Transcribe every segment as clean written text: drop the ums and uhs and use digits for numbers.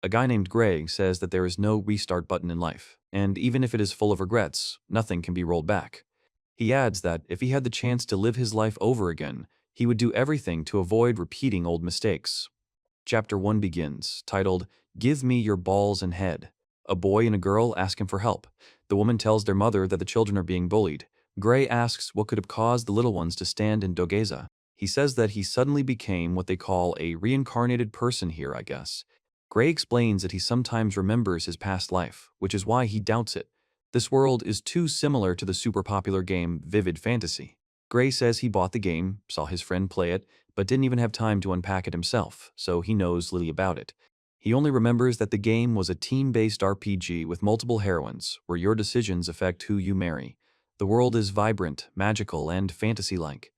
A guy named Gray says that there is no restart button in life, and even if it is full of regrets, nothing can be rolled back. He adds that if he had the chance to live his life over again, he would do everything to avoid repeating old mistakes. Chapter 1 begins, titled, Give Me Your Balls and Head. A boy and a girl ask him for help. The woman tells their mother that the children are being bullied. Gray asks what could have caused the little ones to stand in dogeza. He says that he suddenly became what they call a reincarnated person here, I guess. Gray explains that he sometimes remembers his past life, which is why he doubts it. This world is too similar to the super popular game Vivid Fantasy. Gray says he bought the game, saw his friend play it, but didn't even have time to unpack it himself, so he knows little about it. He only remembers that the game was a team-based RPG with multiple heroines, where your decisions affect who you marry. The world is vibrant, magical, and fantasy-like.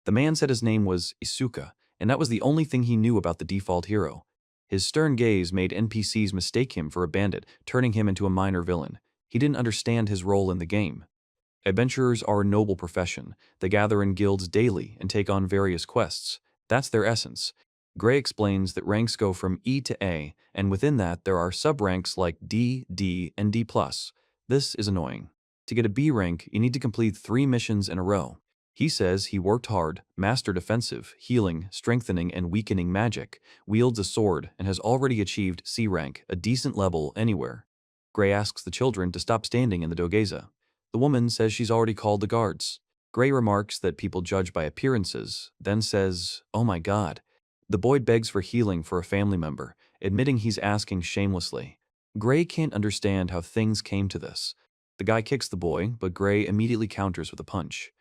The man said his name was Isuka, and that was the only thing he knew about the default hero. His stern gaze made NPCs mistake him for a bandit, turning him into a minor villain. He didn't understand his role in the game. Adventurers are a noble profession. They gather in guilds daily and take on various quests. That's their essence. Gray explains that ranks go from E to A, and within that there are sub-ranks like D, D, and D+. This is annoying. To get a B rank, you need to complete 3 missions in a row. He says he worked hard, mastered offensive, healing, strengthening, and weakening magic, wields a sword, and has already achieved C rank, a decent level anywhere. Gray asks the children to stop standing in the dogeza. The woman says she's already called the guards. Gray remarks that people judge by appearances, then says, "Oh my God." The boy begs for healing for a family member, admitting he's asking shamelessly. Gray can't understand how things came to this. The guy kicks the boy, but Gray immediately counters with a punch.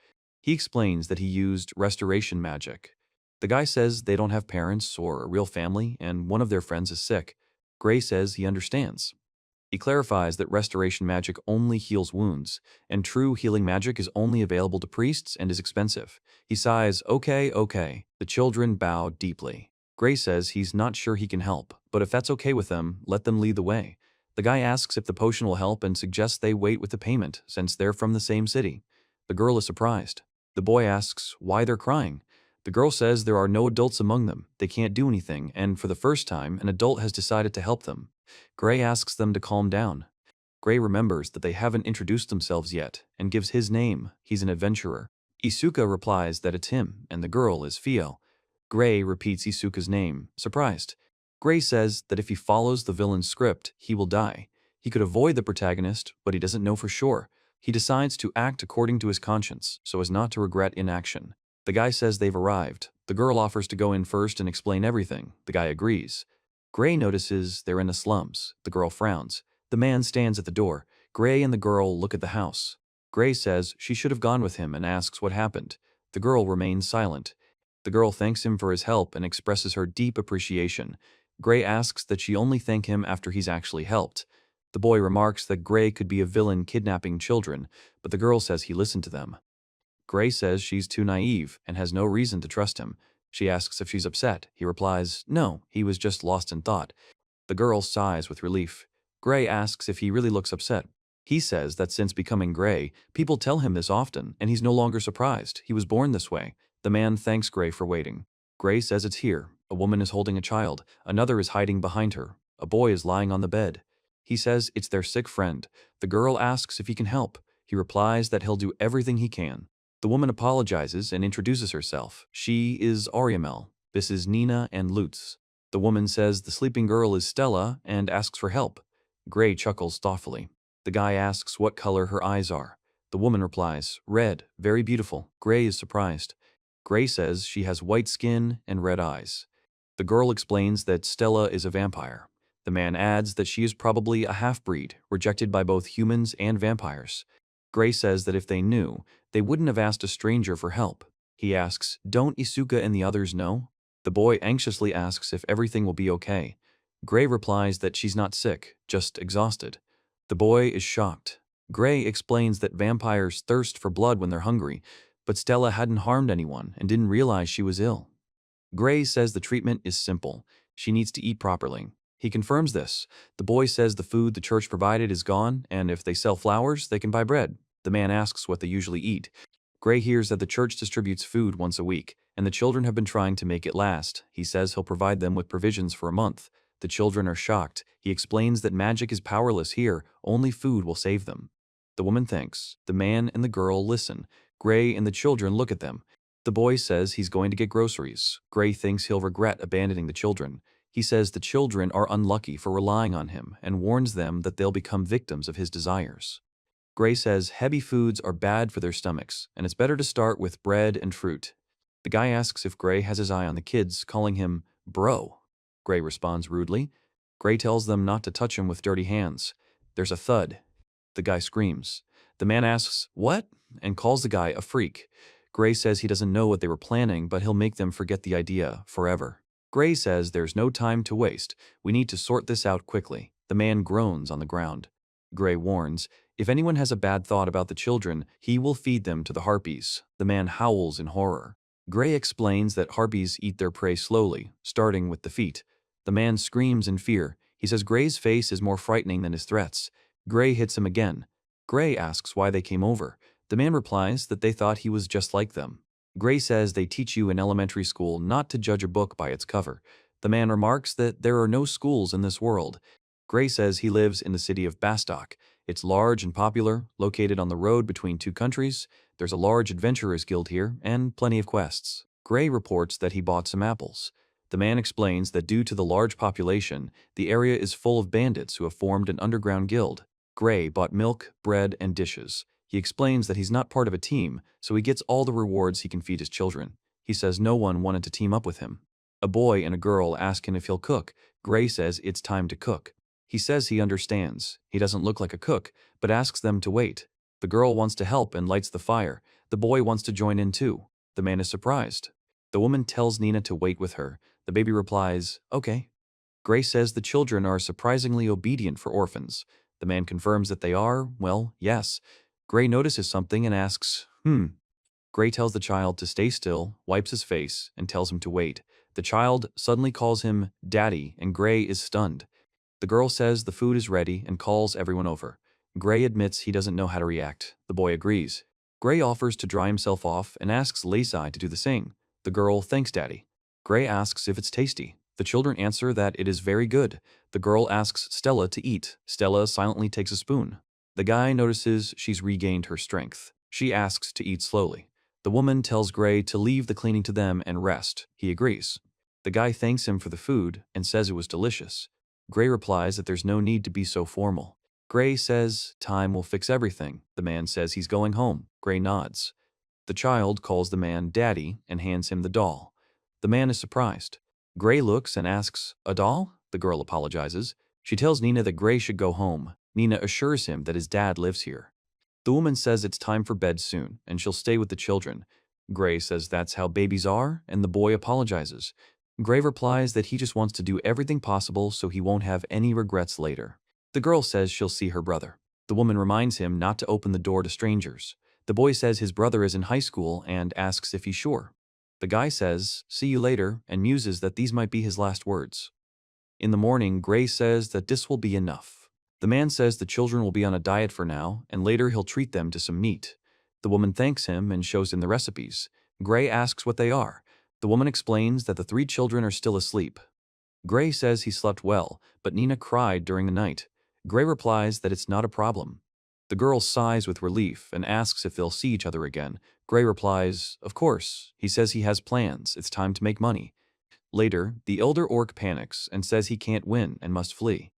He explains that he used restoration magic. The guy says they don't have parents or a real family, and one of their friends is sick. Gray says he understands. He clarifies that restoration magic only heals wounds, and true healing magic is only available to priests and is expensive. He sighs, okay. The children bow deeply. Gray says he's not sure he can help, but if that's okay with them, let them lead the way. The guy asks if the potion will help and suggests they wait with the payment, since they're from the same city. The girl is surprised. The boy asks why they're crying. The girl says there are no adults among them, they can't do anything, and for the first time, an adult has decided to help them. Gray asks them to calm down. Gray remembers that they haven't introduced themselves yet, and gives his name. He's an adventurer. Isuka replies that it's him, and the girl is Fio. Gray repeats Isuka's name, surprised. Gray says that if he follows the villain's script, he will die. He could avoid the protagonist, but he doesn't know for sure. He decides to act according to his conscience, so as not to regret inaction. The guy says they've arrived. The girl offers to go in first and explain everything. The guy agrees. Gray notices they're in the slums. The girl frowns. The man stands at the door. Gray and the girl look at the house. Gray says she should have gone with him and asks what happened. The girl remains silent. The girl thanks him for his help and expresses her deep appreciation. Gray asks that she only thank him after he's actually helped. The boy remarks that Gray could be a villain kidnapping children, but the girl says he listened to them. Gray says she's too naive and has no reason to trust him. She asks if she's upset. He replies, no, he was just lost in thought. The girl sighs with relief. Gray asks if he really looks upset. He says that since becoming Gray, people tell him this often, and he's no longer surprised. He was born this way. The man thanks Gray for waiting. Gray says it's here. A woman is holding a child. Another is hiding behind her. A boy is lying on the bed. He says it's their sick friend. The girl asks if he can help. He replies that he'll do everything he can. The woman apologizes and introduces herself. She is Ariamel. This is Nina and Lutz. The woman says the sleeping girl is Stella and asks for help. Gray chuckles thoughtfully. The guy asks what color her eyes are. The woman replies, red, very beautiful. Gray is surprised. Gray says she has white skin and red eyes. The girl explains that Stella is a vampire. The man adds that she is probably a half-breed, rejected by both humans and vampires. Gray says that if they knew, they wouldn't have asked a stranger for help. He asks, don't Isuka and the others know? The boy anxiously asks if everything will be okay. Gray replies that she's not sick, just exhausted. The boy is shocked. Gray explains that vampires thirst for blood when they're hungry, but Stella hadn't harmed anyone and didn't realize she was ill. Gray says the treatment is simple. She needs to eat properly. He confirms this. The boy says the food the church provided is gone, and if they sell flowers, they can buy bread. The man asks what they usually eat. Gray hears that the church distributes food once a week, and the children have been trying to make it last. He says he'll provide them with provisions for a month. The children are shocked. He explains that magic is powerless here, only food will save them. The woman thinks. The man and the girl listen. Gray and the children look at them. The boy says he's going to get groceries. Gray thinks he'll regret abandoning the children. He says the children are unlucky for relying on him and warns them that they'll become victims of his desires. Gray says heavy foods are bad for their stomachs, and it's better to start with bread and fruit. The guy asks if Gray has his eye on the kids, calling him bro. Gray responds rudely. Gray tells them not to touch him with dirty hands. There's a thud. The guy screams. The man asks, "What?" and calls the guy a freak. Gray says he doesn't know what they were planning, but he'll make them forget the idea forever. Gray says there's no time to waste. We need to sort this out quickly. The man groans on the ground. Gray warns, if anyone has a bad thought about the children, he will feed them to the harpies. The man howls in horror. Gray explains that harpies eat their prey slowly, starting with the feet. The man screams in fear. He says Gray's face is more frightening than his threats. Gray hits him again. Gray asks why they came over. The man replies that they thought he was just like them. Gray says they teach you in elementary school not to judge a book by its cover. The man remarks that there are no schools in this world. Gray says he lives in the city of Bastok. It's large and popular, located on the road between two countries. There's a large adventurers guild here, and plenty of quests. Gray reports that he bought some apples. The man explains that due to the large population, the area is full of bandits who have formed an underground guild. Gray bought milk, bread, and dishes. He explains that he's not part of a team, so he gets all the rewards he can feed his children. He says no one wanted to team up with him. A boy and a girl ask him if he'll cook. Gray says it's time to cook. He says he understands. He doesn't look like a cook, but asks them to wait. The girl wants to help and lights the fire. The boy wants to join in too. The man is surprised. The woman tells Nina to wait with her. The baby replies, "Okay." Gray says the children are surprisingly obedient for orphans. The man confirms that they are, well, yes. Gray notices something and asks, Gray tells the child to stay still, wipes his face, and tells him to wait. The child suddenly calls him Daddy, and Gray is stunned. The girl says the food is ready and calls everyone over. Gray admits he doesn't know how to react. The boy agrees. Gray offers to dry himself off and asks Lacey to do the same. The girl thanks Daddy. Gray asks if it's tasty. The children answer that it is very good. The girl asks Stella to eat. Stella silently takes a spoon. The guy notices she's regained her strength. She asks to eat slowly. The woman tells Gray to leave the cleaning to them and rest. He agrees. The guy thanks him for the food and says it was delicious. Gray replies that there's no need to be so formal. Gray says time will fix everything. The man says he's going home. Gray nods. The child calls the man Daddy and hands him the doll. The man is surprised. Gray looks and asks, "A doll?" The girl apologizes. She tells Nina that Gray should go home. Nina assures him that his dad lives here. The woman says it's time for bed soon, and she'll stay with the children. Gray says that's how babies are, and the boy apologizes. Gray replies that he just wants to do everything possible so he won't have any regrets later. The girl says she'll see her brother. The woman reminds him not to open the door to strangers. The boy says his brother is in high school and asks if he's sure. The guy says, "See you later," and muses that these might be his last words. In the morning, Gray says that this will be enough. The man says the children will be on a diet for now, and later he'll treat them to some meat. The woman thanks him and shows him the recipes. Gray asks what they are. The woman explains that the 3 children are still asleep. Gray says he slept well, but Nina cried during the night. Gray replies that it's not a problem. The girl sighs with relief and asks if they'll see each other again. Gray replies, "Of course." He says he has plans. It's time to make money. Later, the elder orc panics and says he can't win and must flee.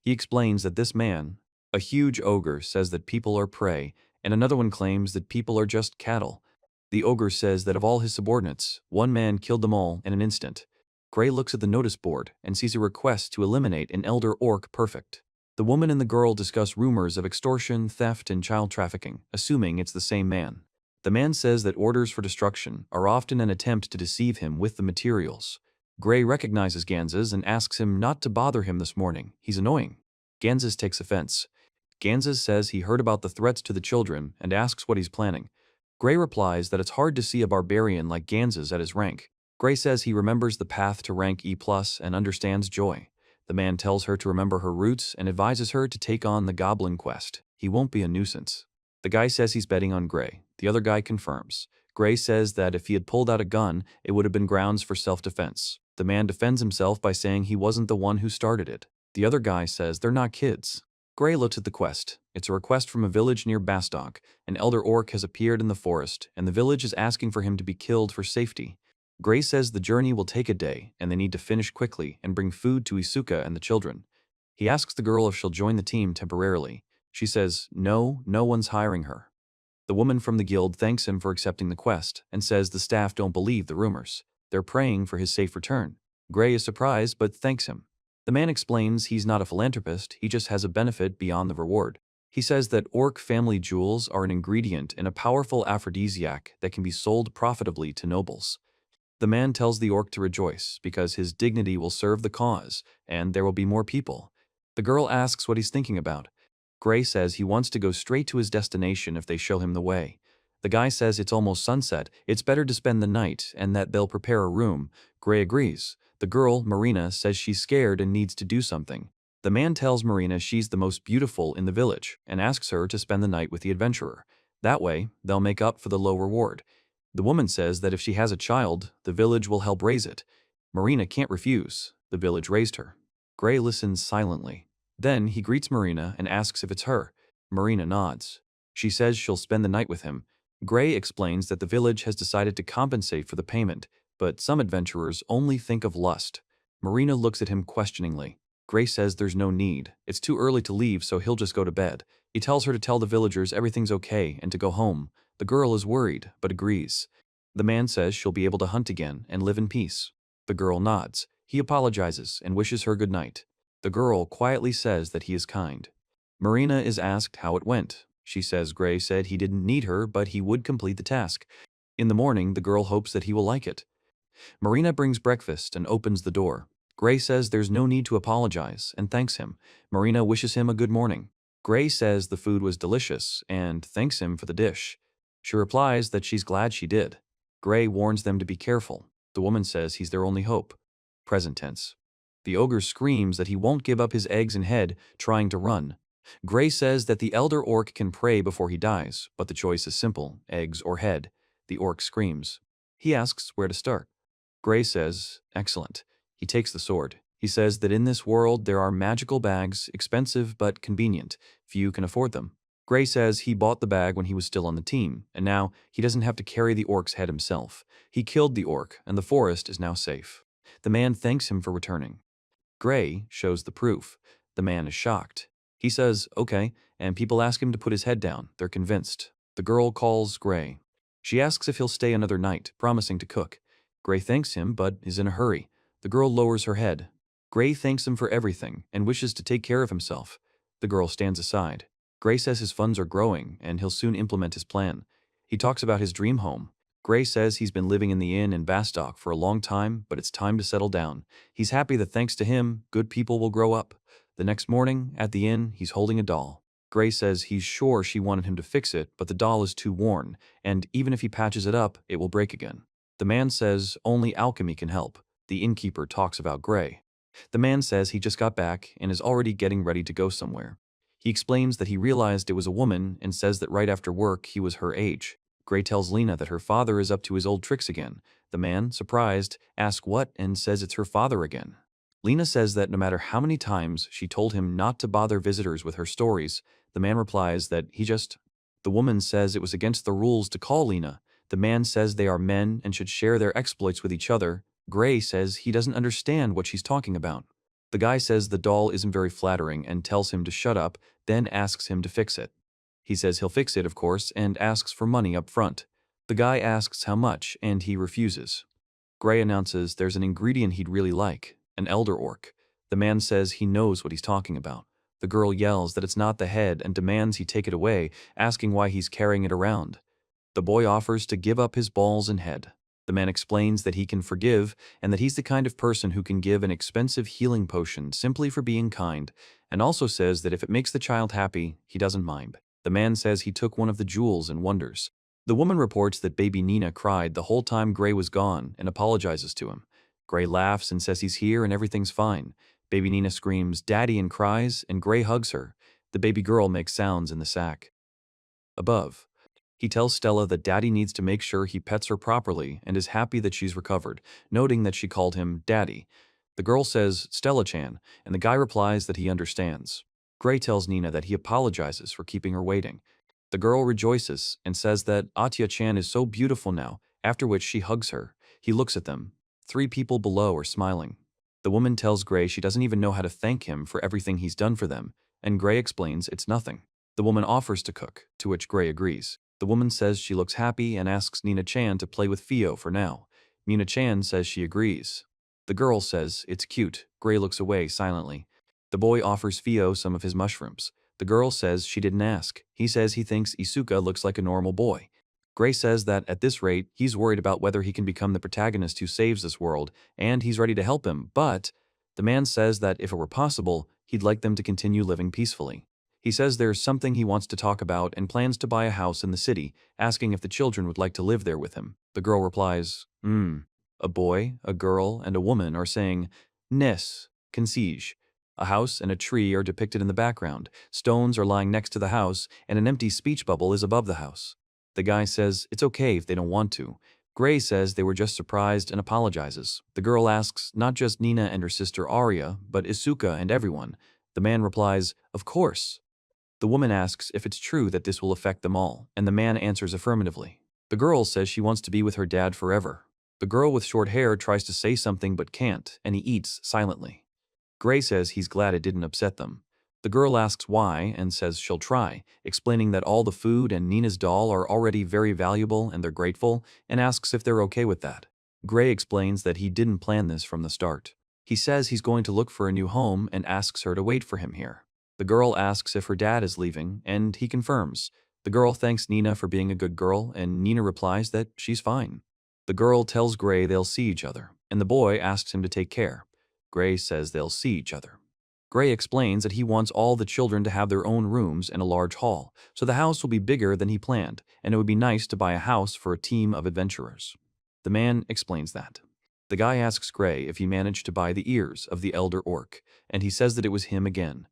He explains that this man, a huge ogre, says that people are prey, and another one claims that people are just cattle. The ogre says that of all his subordinates, one man killed them all in an instant. Gray looks at the notice board and sees a request to eliminate an elder orc perfect. The woman and the girl discuss rumors of extortion, theft, and child trafficking, assuming it's the same man. The man says that orders for destruction are often an attempt to deceive him with the materials. Gray recognizes Ganzes and asks him not to bother him this morning. He's annoying. Ganzes takes offense. Ganzes says he heard about the threats to the children and asks what he's planning. Gray replies that it's hard to see a barbarian like Ganzes at his rank. Gray says he remembers the path to rank E+ and understands joy. The man tells her to remember her roots and advises her to take on the goblin quest. He won't be a nuisance. The guy says he's betting on Gray. The other guy confirms. Gray says that if he had pulled out a gun, it would have been grounds for self-defense. The man defends himself by saying he wasn't the one who started it. The other guy says they're not kids. Gray looks at the quest. It's a request from a village near Bastok. An elder orc has appeared in the forest, and the village is asking for him to be killed for safety. Gray says the journey will take a day, and they need to finish quickly and bring food to Isuka and the children. He asks the girl if she'll join the team temporarily. She says, no, no one's hiring her. The woman from the guild thanks him for accepting the quest and says the staff don't believe the rumors. They're praying for his safe return. Gray is surprised but thanks him. The man explains he's not a philanthropist, he just has a benefit beyond the reward. He says that orc family jewels are an ingredient in a powerful aphrodisiac that can be sold profitably to nobles. The man tells the orc to rejoice because his dignity will serve the cause and there will be more people. The girl asks what he's thinking about. Gray says he wants to go straight to his destination if they show him the way. The guy says it's almost sunset, it's better to spend the night and that they'll prepare a room. Gray agrees. The girl, Marina, says she's scared and needs to do something. The man tells Marina she's the most beautiful in the village and asks her to spend the night with the adventurer. That way, they'll make up for the low reward. The woman says that if she has a child, the village will help raise it. Marina can't refuse. The village raised her. Gray listens silently. Then he greets Marina and asks if it's her. Marina nods. She says she'll spend the night with him. Gray explains that the village has decided to compensate for the payment, but some adventurers only think of lust. Marina looks at him questioningly. Gray says there's no need. It's too early to leave, so he'll just go to bed. He tells her to tell the villagers everything's okay and to go home. The girl is worried, but agrees. The man says she'll be able to hunt again and live in peace. The girl nods. He apologizes and wishes her good night. The girl quietly says that he is kind. Marina is asked how it went. She says Gray said he didn't need her, but he would complete the task. In the morning, the girl hopes that he will like it. Marina brings breakfast and opens the door. Gray says there's no need to apologize and thanks him. Marina wishes him a good morning. Gray says the food was delicious and thanks him for the dish. She replies that she's glad she did. Gray warns them to be careful. The woman says he's their only hope. Present tense. The ogre screams that he won't give up his eggs and head, trying to run. Gray says that the elder orc can pray before he dies, but the choice is simple, eggs or head. The orc screams. He asks where to start. Gray says, excellent. He takes the sword. He says that in this world there are magical bags, expensive but convenient. Few can afford them. Gray says he bought the bag when he was still on the team, and now he doesn't have to carry the orc's head himself. He killed the orc, and the forest is now safe. The man thanks him for returning. Gray shows the proof. The man is shocked. He says, okay, and people ask him to put his head down. They're convinced. The girl calls Gray. She asks if he'll stay another night, promising to cook. Gray thanks him, but is in a hurry. The girl lowers her head. Gray thanks him for everything and wishes to take care of himself. The girl stands aside. Gray says his funds are growing and he'll soon implement his plan. He talks about his dream home. Gray says he's been living in the inn in Bastok for a long time, but it's time to settle down. He's happy that thanks to him, good people will grow up. The next morning, at the inn, he's holding a doll. Gray says he's sure she wanted him to fix it, but the doll is too worn, and even if he patches it up, it will break again. The man says only alchemy can help. The innkeeper talks about Gray. The man says he just got back and is already getting ready to go somewhere. He explains that he realized it was a woman and says that right after work he was her age. Gray tells Lena that her father is up to his old tricks again. The man, surprised, asks what and says it's her father again. Lena says that no matter how many times she told him not to bother visitors with her stories, the man replies that he just... The woman says it was against the rules to call Lena. The man says they are men and should share their exploits with each other. Gray says he doesn't understand what she's talking about. The guy says the doll isn't very flattering and tells him to shut up, then asks him to fix it. He says he'll fix it, of course, and asks for money up front. The guy asks how much, and he refuses. Gray announces there's an ingredient he'd really like, an elder orc. The man says he knows what he's talking about. The girl yells that it's not the head and demands he take it away, asking why he's carrying it around. The boy offers to give up his balls and head. The man explains that he can forgive and that he's the kind of person who can give an expensive healing potion simply for being kind, and also says that if it makes the child happy, he doesn't mind. The man says he took one of the jewels and wonders. The woman reports that baby Nina cried the whole time Gray was gone and apologizes to him. Gray laughs and says he's here and everything's fine. Baby Nina screams, "Daddy," and cries, and Gray hugs her. The baby girl makes sounds in the sack. Above. He tells Stella that Daddy needs to make sure he pets her properly and is happy that she's recovered, noting that she called him Daddy. The girl says, Stella-chan, and the guy replies that he understands. Gray tells Nina that he apologizes for keeping her waiting. The girl rejoices and says that Atya-chan is so beautiful now, after which she hugs her. He looks at them. 3 people below are smiling. The woman tells Gray she doesn't even know how to thank him for everything he's done for them, and Gray explains it's nothing. The woman offers to cook, to which Gray agrees. The woman says she looks happy and asks Nina-chan to play with Fio for now. Nina-chan says she agrees. The girl says it's cute. Gray looks away silently. The boy offers Fio some of his mushrooms. The girl says she didn't ask. He says he thinks Isuka looks like a normal boy. Gray says that at this rate, he's worried about whether he can become the protagonist who saves this world, and he's ready to help him, but the man says that if it were possible, he'd like them to continue living peacefully. He says there's something he wants to talk about and plans to buy a house in the city, asking if the children would like to live there with him. The girl replies, A boy, a girl, and a woman are saying, Nes, concige. A house and a tree are depicted in the background, stones are lying next to the house, and an empty speech bubble is above the house. The guy says it's okay if they don't want to. Gray says they were just surprised and apologizes. The girl asks not just Nina and her sister Arya, but Isuka and everyone. The man replies, Of course. The woman asks if it's true that this will affect them all, and the man answers affirmatively. The girl says she wants to be with her dad forever. The girl with short hair tries to say something but can't, and he eats silently. Gray says he's glad it didn't upset them. The girl asks why and says she'll try, explaining that all the food and Nina's doll are already very valuable and they're grateful, and asks if they're okay with that. Gray explains that he didn't plan this from the start. He says he's going to look for a new home and asks her to wait for him here. The girl asks if her dad is leaving, and he confirms. The girl thanks Nina for being a good girl, and Nina replies that she's fine. The girl tells Gray they'll see each other, and the boy asks him to take care. Gray says they'll see each other. Gray explains that he wants all the children to have their own rooms and a large hall, so the house will be bigger than he planned, and it would be nice to buy a house for a team of adventurers. The man explains that. The guy asks Gray if he managed to buy the ears of the elder orc, and he says that it was him again.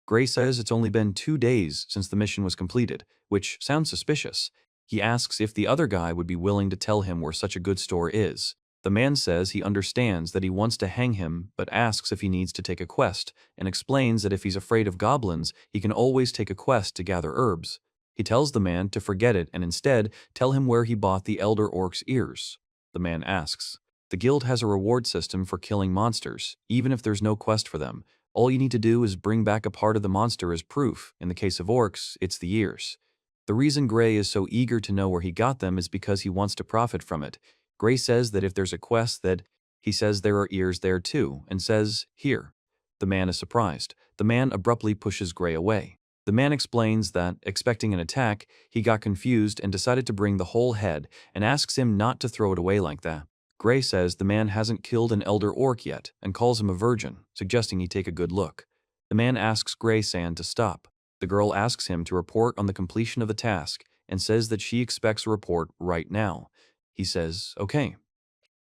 Gray says it's only been 2 days since the mission was completed, which sounds suspicious. He asks if the other guy would be willing to tell him where such a good store is. The man says he understands that he wants to hang him, but asks if he needs to take a quest, and explains that if he's afraid of goblins, he can always take a quest to gather herbs. He tells the man to forget it and instead tell him where he bought the elder orc's ears. The man asks. The guild has a reward system for killing monsters, even if there's no quest for them. All you need to do is bring back a part of the monster as proof. In the case of orcs, it's the ears. The reason Gray is so eager to know where he got them is because he wants to profit from it. Gray says that if there's a quest that he says there are ears there too, and says, here. The man is surprised. The man abruptly pushes Gray away. The man explains that, expecting an attack, he got confused and decided to bring the whole head and asks him not to throw it away like that. Gray says the man hasn't killed an elder orc yet and calls him a virgin, suggesting he take a good look. The man asks Gray-san to stop. The girl asks him to report on the completion of the task and says that she expects a report right now. He says, okay.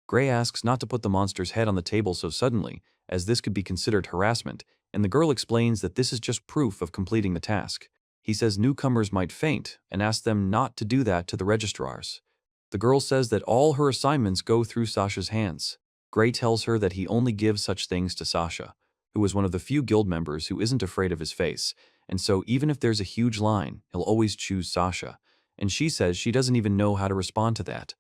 Gray asks not to put the monster's head on the table so suddenly, as this could be considered harassment, and the girl explains that this is just proof of completing the task. He says newcomers might faint and asks them not to do that to the registrars. The girl says that all her assignments go through Sasha's hands. Gray tells her that he only gives such things to Sasha, who is one of the few guild members who isn't afraid of his face, and so even if there's a huge line, he'll always choose Sasha. And she says she doesn't even know how to respond to that.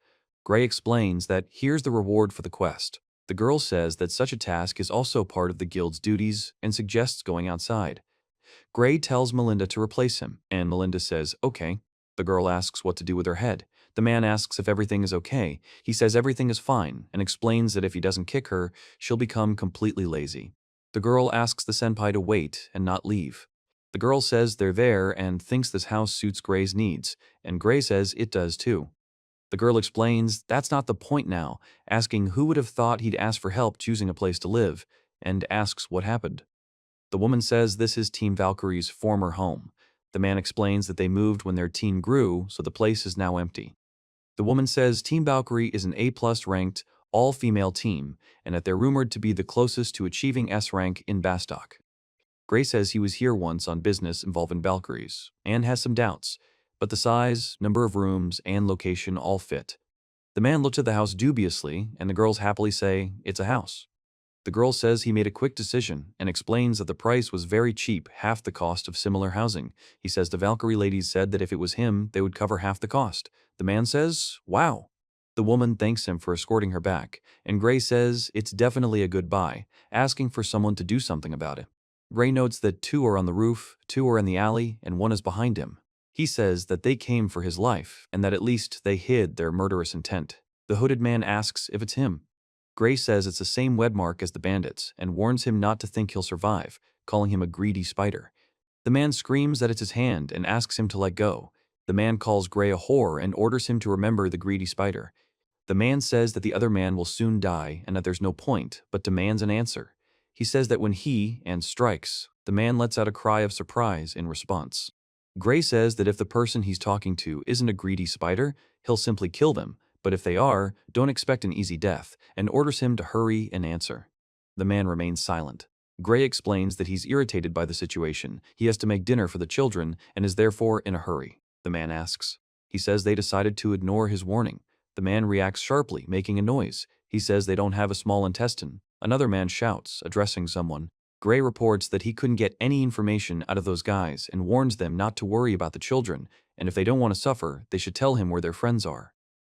Gray explains that here's the reward for the quest. The girl says that such a task is also part of the guild's duties and suggests going outside. Gray tells Melinda to replace him, and Melinda says, okay. The girl asks what to do with her head. The man asks if everything is okay. He says everything is fine and explains that if he doesn't kick her, she'll become completely lazy. The girl asks the senpai to wait and not leave. The girl says they're there and thinks this house suits Gray's needs, and Gray says it does too. The girl explains that's not the point now, asking who would have thought he'd ask for help choosing a place to live, and asks what happened. The woman says this is Team Valkyrie's former home. The man explains that they moved when their teen grew, so the place is now empty. The woman says Team Valkyrie is an A+ ranked, all-female team, and that they're rumored to be the closest to achieving S rank in Bastok. Gray says he was here once on business involving Valkyries, and has some doubts, but the size, number of rooms, and location all fit. The man looks at the house dubiously, and the girls happily say, "It's a house." The girl says he made a quick decision and explains that the price was very cheap, half the cost of similar housing. He says the Valkyrie ladies said that if it was him, they would cover half the cost. The man says, "Wow." The woman thanks him for escorting her back, and Gray says it's definitely a good buy, asking for someone to do something about it. Gray notes that 2 are on the roof, 2 are in the alley, and 1 is behind him. He says that they came for his life, and that at least they hid their murderous intent. The hooded man asks if it's him. Gray says it's the same web mark as the bandits and warns him not to think he'll survive, calling him a greedy spider. The man screams that it's his hand and asks him to let go. The man calls Gray a whore and orders him to remember the greedy spider. The man says that the other man will soon die and that there's no point, but demands an answer. He says that when he, and strikes, the man lets out a cry of surprise in response. Gray says that if the person he's talking to isn't a greedy spider, he'll simply kill them, but if they are, don't expect an easy death, and orders him to hurry and answer. The man remains silent. Gray explains that he's irritated by the situation, he has to make dinner for the children, and is therefore in a hurry. The man asks. He says they decided to ignore his warning. The man reacts sharply, making a noise. He says they don't have a small intestine. Another man shouts, addressing someone. Gray reports that he couldn't get any information out of those guys and warns them not to worry about the children, and if they don't want to suffer, they should tell him where their friends are.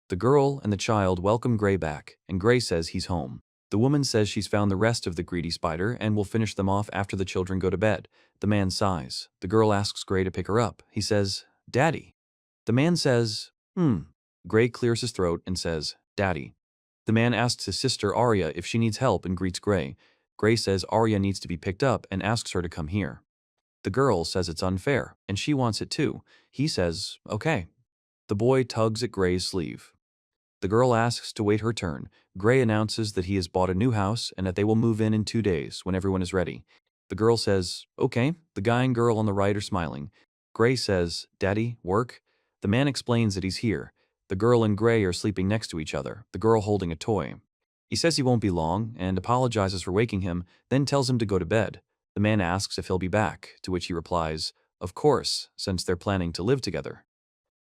The girl and the child welcome Gray back, and Gray says he's home. The woman says she's found the rest of the greedy spider and will finish them off after the children go to bed. The man sighs. The girl asks Gray to pick her up. He says, "Daddy." The man says, Gray clears his throat and says, "Daddy." The man asks his sister Arya if she needs help and greets Gray. Gray says Arya needs to be picked up and asks her to come here. The girl says it's unfair, and she wants it too. He says, "Okay." The boy tugs at Gray's sleeve. The girl asks to wait her turn. Gray announces that he has bought a new house and that they will move in 2 days when everyone is ready. The girl says, "Okay." The guy and girl on the right are smiling. Gray says, "Daddy, work?" The man explains that he's here. The girl and Gray are sleeping next to each other, the girl holding a toy. He says he won't be long and apologizes for waking him, then tells him to go to bed. The man asks if he'll be back, to which he replies, "Of course, since they're planning to live together."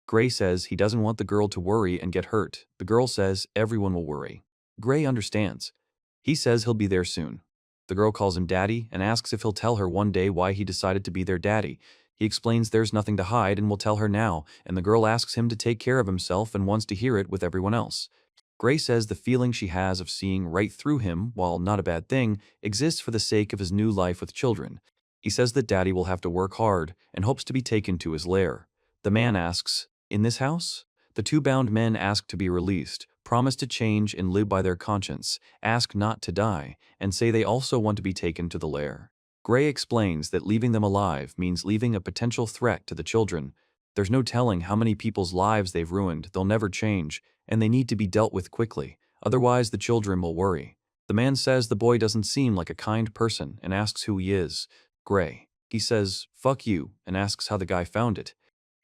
Gray says he doesn't want the girl to worry and get hurt. The girl says everyone will worry. Gray understands. He says he'll be there soon. The girl calls him daddy and asks if he'll tell her one day why he decided to be their daddy. He explains there's nothing to hide and will tell her now, and the girl asks him to take care of himself and wants to hear it with everyone else. Gray says the feeling she has of seeing right through him, while not a bad thing, exists for the sake of his new life with children. He says that daddy will have to work hard and hopes to be taken to his lair. The man asks, "In this house?" The 2 bound men ask to be released, promise to change and live by their conscience, ask not to die, and say they also want to be taken to the lair. Gray explains that leaving them alive means leaving a potential threat to the children. There's no telling how many people's lives they've ruined, they'll never change, and they need to be dealt with quickly, otherwise the children will worry. The man says the boy doesn't seem like a kind person and asks who he is. Gray. He says, "Fuck you," and asks how the guy found it.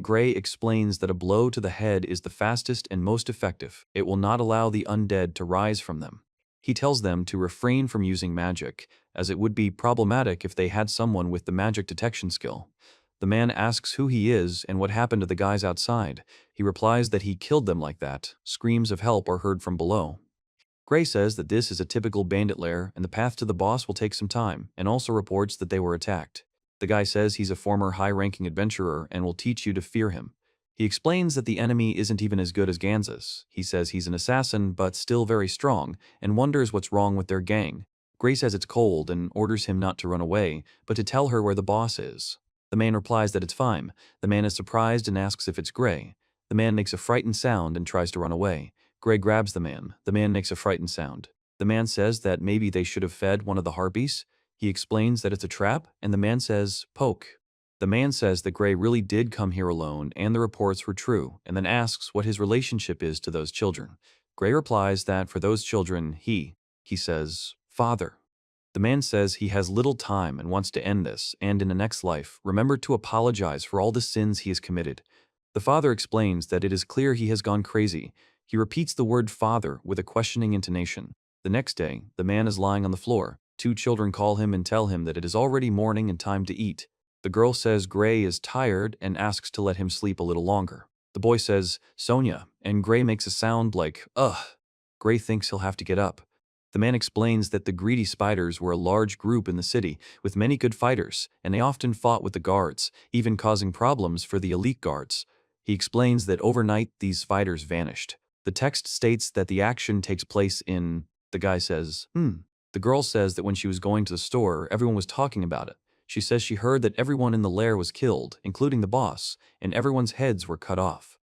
Gray explains that a blow to the head is the fastest and most effective. It will not allow the undead to rise from them. He tells them to refrain from using magic, as it would be problematic if they had someone with the magic detection skill. The man asks who he is and what happened to the guys outside. He replies that he killed them like that. Screams of help are heard from below. Gray says that this is a typical bandit lair and the path to the boss will take some time, and also reports that they were attacked. The guy says he's a former high-ranking adventurer and will teach you to fear him. He explains that the enemy isn't even as good as Ganzas. He says he's an assassin but still very strong and wonders what's wrong with their gang. Gray says it's cold and orders him not to run away, but to tell her where the boss is. The man replies that it's fine. The man is surprised and asks if it's Gray. The man makes a frightened sound and tries to run away. Gray grabs the man. The man makes a frightened sound. The man says that maybe they should have fed one of the harpies. He explains that it's a trap, and the man says, "Poke." The man says that Gray really did come here alone and the reports were true, and then asks what his relationship is to those children. Gray replies that for those children, he says, "Father." The man says he has little time and wants to end this, and in the next life, remember to apologize for all the sins he has committed. The father explains that it is clear he has gone crazy. He repeats the word father with a questioning intonation. The next day, the man is lying on the floor. 2 children call him and tell him that it is already morning and time to eat. The girl says Gray is tired and asks to let him sleep a little longer. The boy says, Sonia, and Gray makes a sound like, ugh. Gray thinks he'll have to get up. The man explains that the greedy spiders were a large group in the city with many good fighters, and they often fought with the guards, even causing problems for the elite guards. He explains that overnight these fighters vanished. The text states that the action takes place in… The guy says, The girl says that when she was going to the store, everyone was talking about it. She says she heard that everyone in the lair was killed, including the boss, and everyone's heads were cut off.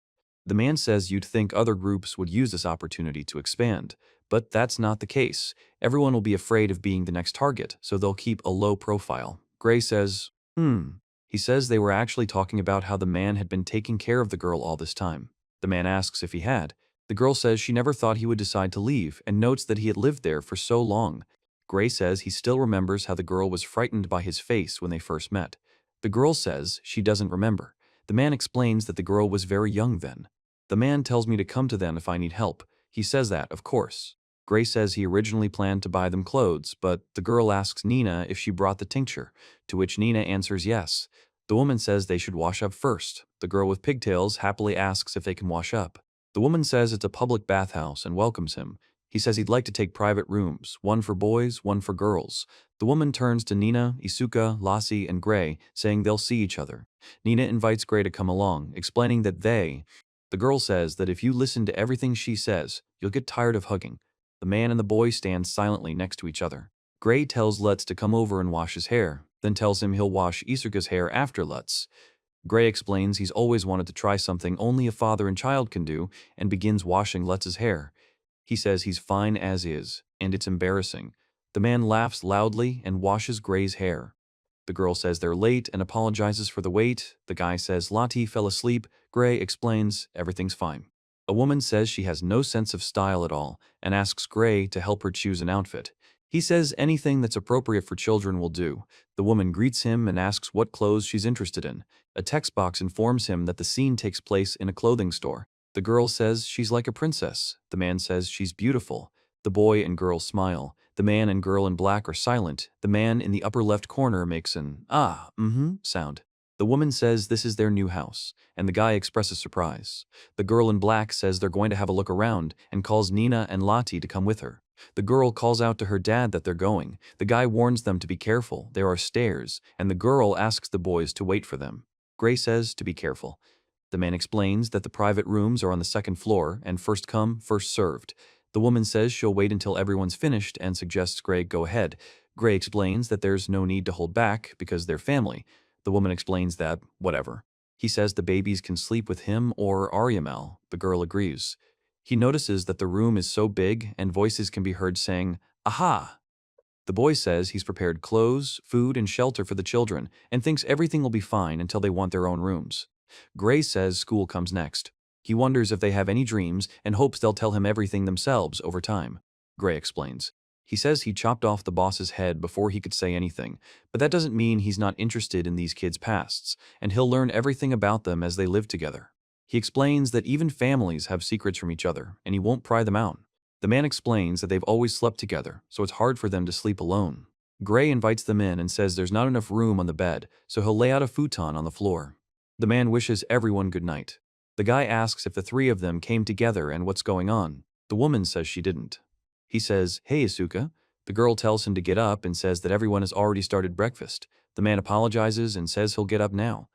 The man says you'd think other groups would use this opportunity to expand, but that's not the case. Everyone will be afraid of being the next target, so they'll keep a low profile. Gray says, He says they were actually talking about how the man had been taking care of the girl all this time. The man asks if he had. The girl says she never thought he would decide to leave and notes that he had lived there for so long. Gray says he still remembers how the girl was frightened by his face when they first met. The girl says she doesn't remember. The man explains that the girl was very young then. The man tells me to come to them if I need help. He says that, of course. Gray says he originally planned to buy them clothes, but the girl asks Nina if she brought the tincture, to which Nina answers yes. The woman says they should wash up first. The girl with pigtails happily asks if they can wash up. The woman says it's a public bathhouse and welcomes him. He says he'd like to take private rooms, one for boys, one for girls. The woman turns to Nina, Isuka, Lassie, and Gray, saying they'll see each other. Nina invites Gray to come along, explaining that the girl says that if you listen to everything she says, you'll get tired of hugging. The man and the boy stand silently next to each other. Gray tells Lutz to come over and wash his hair, then tells him he'll wash Isuka's hair after Lutz. Gray explains he's always wanted to try something only a father and child can do and begins washing Lutz's hair. He says he's fine as is, and it's embarrassing. The man laughs loudly and washes Gray's hair. The girl says they're late and apologizes for the wait. The guy says Lottie fell asleep. Gray explains everything's fine. A woman says she has no sense of style at all and asks Gray to help her choose an outfit. He says anything that's appropriate for children will do. The woman greets him and asks what clothes she's interested in. A text box informs him that the scene takes place in a clothing store. The girl says she's like a princess. The man says she's beautiful. The boy and girl smile. The man and girl in black are silent. The man in the upper left corner makes an sound. The woman says this is their new house, and the guy expresses surprise. The girl in black says they're going to have a look around and calls Nina and Lottie to come with her. The girl calls out to her dad that they're going. The guy warns them to be careful. There are stairs, and the girl asks the boys to wait for them. Gray says to be careful. The man explains that the private rooms are on the second floor and first come, first served. The woman says she'll wait until everyone's finished and suggests Gray go ahead. Gray explains that there's no need to hold back because they're family. The woman explains that, whatever. He says the babies can sleep with him or Ariamel. The girl agrees. He notices that the room is so big and voices can be heard saying, "Aha!" The boy says he's prepared clothes, food, and shelter for the children and thinks everything will be fine until they want their own rooms. Gray says school comes next. He wonders if they have any dreams and hopes they'll tell him everything themselves over time. Gray explains. He says he chopped off the boss's head before he could say anything, but that doesn't mean he's not interested in these kids' pasts, and he'll learn everything about them as they live together. He explains that even families have secrets from each other, and he won't pry them out. The man explains that they've always slept together, so it's hard for them to sleep alone. Gray invites them in and says there's not enough room on the bed, so he'll lay out a futon on the floor. The man wishes everyone good night. The guy asks if the three of them came together and what's going on. The woman says she didn't. He says, "Hey, Isuka." The girl tells him to get up and says that everyone has already started breakfast. The man apologizes and says he'll get up now.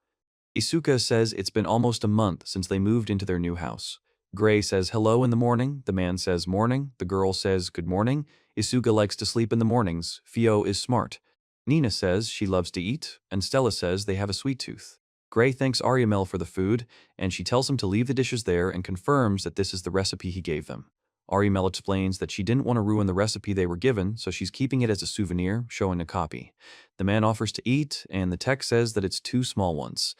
Isuka says it's been almost a month since they moved into their new house. Gray says hello in the morning. The man says morning. The girl says good morning. Isuka likes to sleep in the mornings. Fio is smart. Nina says she loves to eat, and Stella says they have a sweet tooth. Gray thanks Ariamel for the food, and she tells him to leave the dishes there and confirms that this is the recipe he gave them. Ariamel explains that she didn't want to ruin the recipe they were given, so she's keeping it as a souvenir, showing a copy. The man offers to eat, and the text says that it's 2 small ones.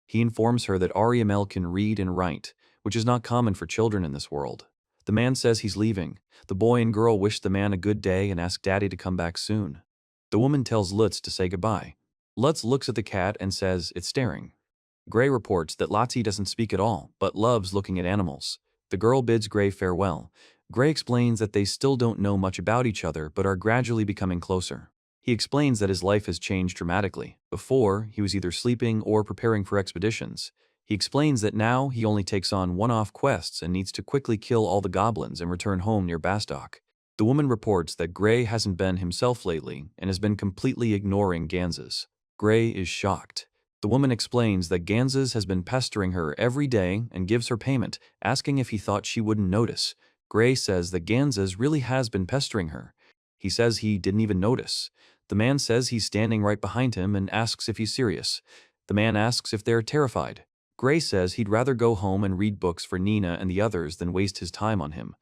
He informs her that Ariamel can read and write, which is not common for children in this world. The man says he's leaving. The boy and girl wish the man a good day and ask Daddy to come back soon. The woman tells Lutz to say goodbye. Lutz looks at the cat and says it's staring. Gray reports that Lottie doesn't speak at all, but loves looking at animals. The girl bids Gray farewell. Gray explains that they still don't know much about each other, but are gradually becoming closer. He explains that his life has changed dramatically. Before, he was either sleeping or preparing for expeditions. He explains that now he only takes on one-off quests and needs to quickly kill all the goblins and return home near Bastok. The woman reports that Gray hasn't been himself lately and has been completely ignoring Gans's. Gray is shocked. The woman explains that Gans's has been pestering her every day and gives her payment, asking if he thought she wouldn't notice. Gray says that Gans's really has been pestering her. He says he didn't even notice. The man says he's standing right behind him and asks if he's serious. The man asks if they're terrified. Gray says he'd rather go home and read books for Nina and the others than waste his time on him.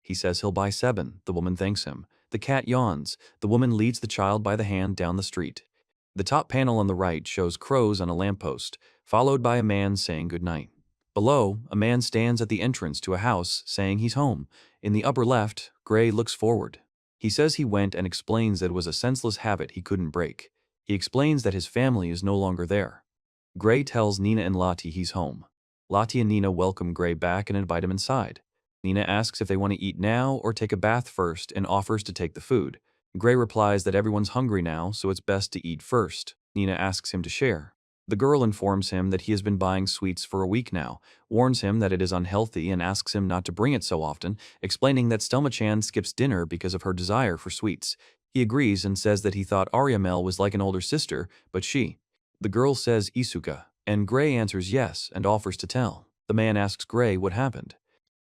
He says he'll buy 7. The woman thanks him. The cat yawns. The woman leads the child by the hand down the street. The top panel on the right shows crows on a lamppost, followed by a man saying goodnight. Below, a man stands at the entrance to a house saying he's home. In the upper left, Gray looks forward. He says he went and explains that it was a senseless habit he couldn't break. He explains that his family is no longer there. Gray tells Nina and Lottie he's home. Lottie and Nina welcome Gray back and invite him inside. Nina asks if they want to eat now or take a bath first and offers to take the food. Gray replies that everyone's hungry now, so it's best to eat first. Nina asks him to share. The girl informs him that he has been buying sweets for a week now, warns him that it is unhealthy and asks him not to bring it so often, explaining that Stelma-chan skips dinner because of her desire for sweets. He agrees and says that he thought Ariamel was like an older sister, but she. The girl says Isuka, and Gray answers yes and offers to tell. The man asks Gray what happened.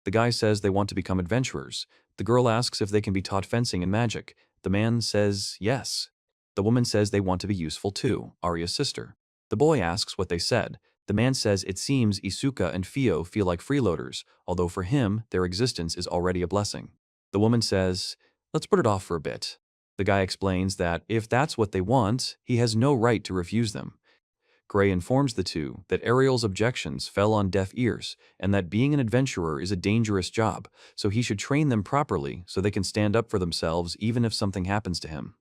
The guy says they want to become adventurers. The girl asks if they can be taught fencing and magic. The man says yes. The woman says they want to be useful too, Arya's sister. The boy asks what they said. The man says it seems Isuka and Fio feel like freeloaders, although for him, their existence is already a blessing. The woman says, let's put it off for a bit. The guy explains that if that's what they want, he has no right to refuse them. Gray informs the two that Ariel's objections fell on deaf ears and that being an adventurer is a dangerous job, so he should train them properly so they can stand up for themselves even if something happens to him.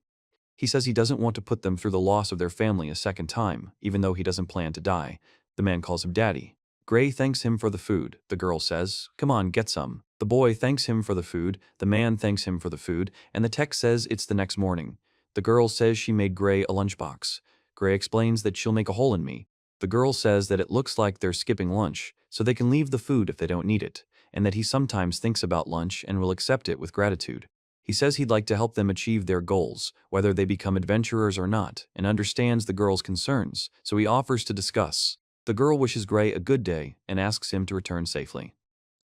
He says he doesn't want to put them through the loss of their family a second time, even though he doesn't plan to die. The man calls him Daddy. Gray thanks him for the food. The girl says, come on, get some. The boy thanks him for the food. The man thanks him for the food. And the text says it's the next morning. The girl says she made Gray a lunchbox. Gray explains that she'll make a hole in me. The girl says that it looks like they're skipping lunch, so they can leave the food if they don't need it, and that he sometimes thinks about lunch and will accept it with gratitude. He says he'd like to help them achieve their goals, whether they become adventurers or not, and understands the girl's concerns, so he offers to discuss. The girl wishes Gray a good day and asks him to return safely.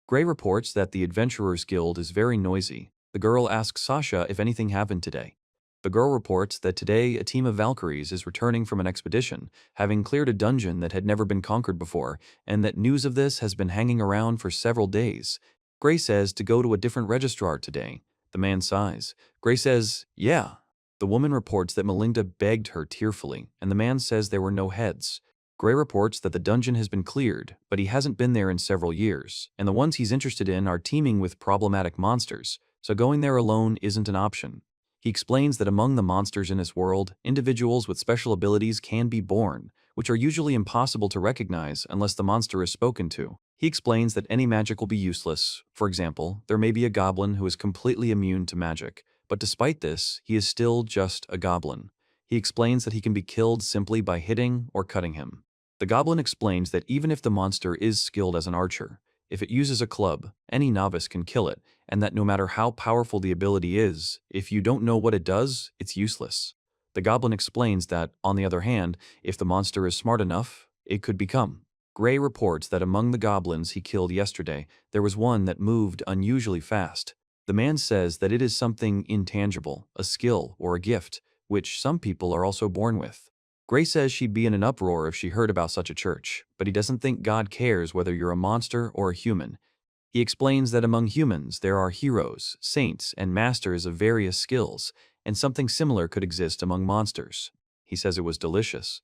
Gray reports that the Adventurers Guild is very noisy. The girl asks Sasha if anything happened today. The girl reports that today a team of Valkyries is returning from an expedition, having cleared a dungeon that had never been conquered before, and that news of this has been hanging around for several days. Gray says to go to a different registrar today. The man sighs. Gray says, yeah. The woman reports that Melinda begged her tearfully, and the man says there were no heads. Gray reports that the dungeon has been cleared, but he hasn't been there in several years, and the ones he's interested in are teeming with problematic monsters, so going there alone isn't an option. He explains that among the monsters in his world, individuals with special abilities can be born, which are usually impossible to recognize unless the monster is spoken to. He explains that any magic will be useless. For example, there may be a goblin who is completely immune to magic, but despite this, he is still just a goblin. He explains that he can be killed simply by hitting or cutting him. The goblin explains that even if the monster is skilled as an archer, if it uses a club, any novice can kill it, and that no matter how powerful the ability is, if you don't know what it does, it's useless. The goblin explains that, on the other hand, if the monster is smart enough, it could become. Gray reports that among the goblins he killed yesterday, there was one that moved unusually fast. The man says that it is something intangible, a skill or a gift, which some people are also born with. Gray says she'd be in an uproar if she heard about such a church, but he doesn't think God cares whether you're a monster or a human. He explains that among humans there are heroes, saints, and masters of various skills, and something similar could exist among monsters. He says it was delicious.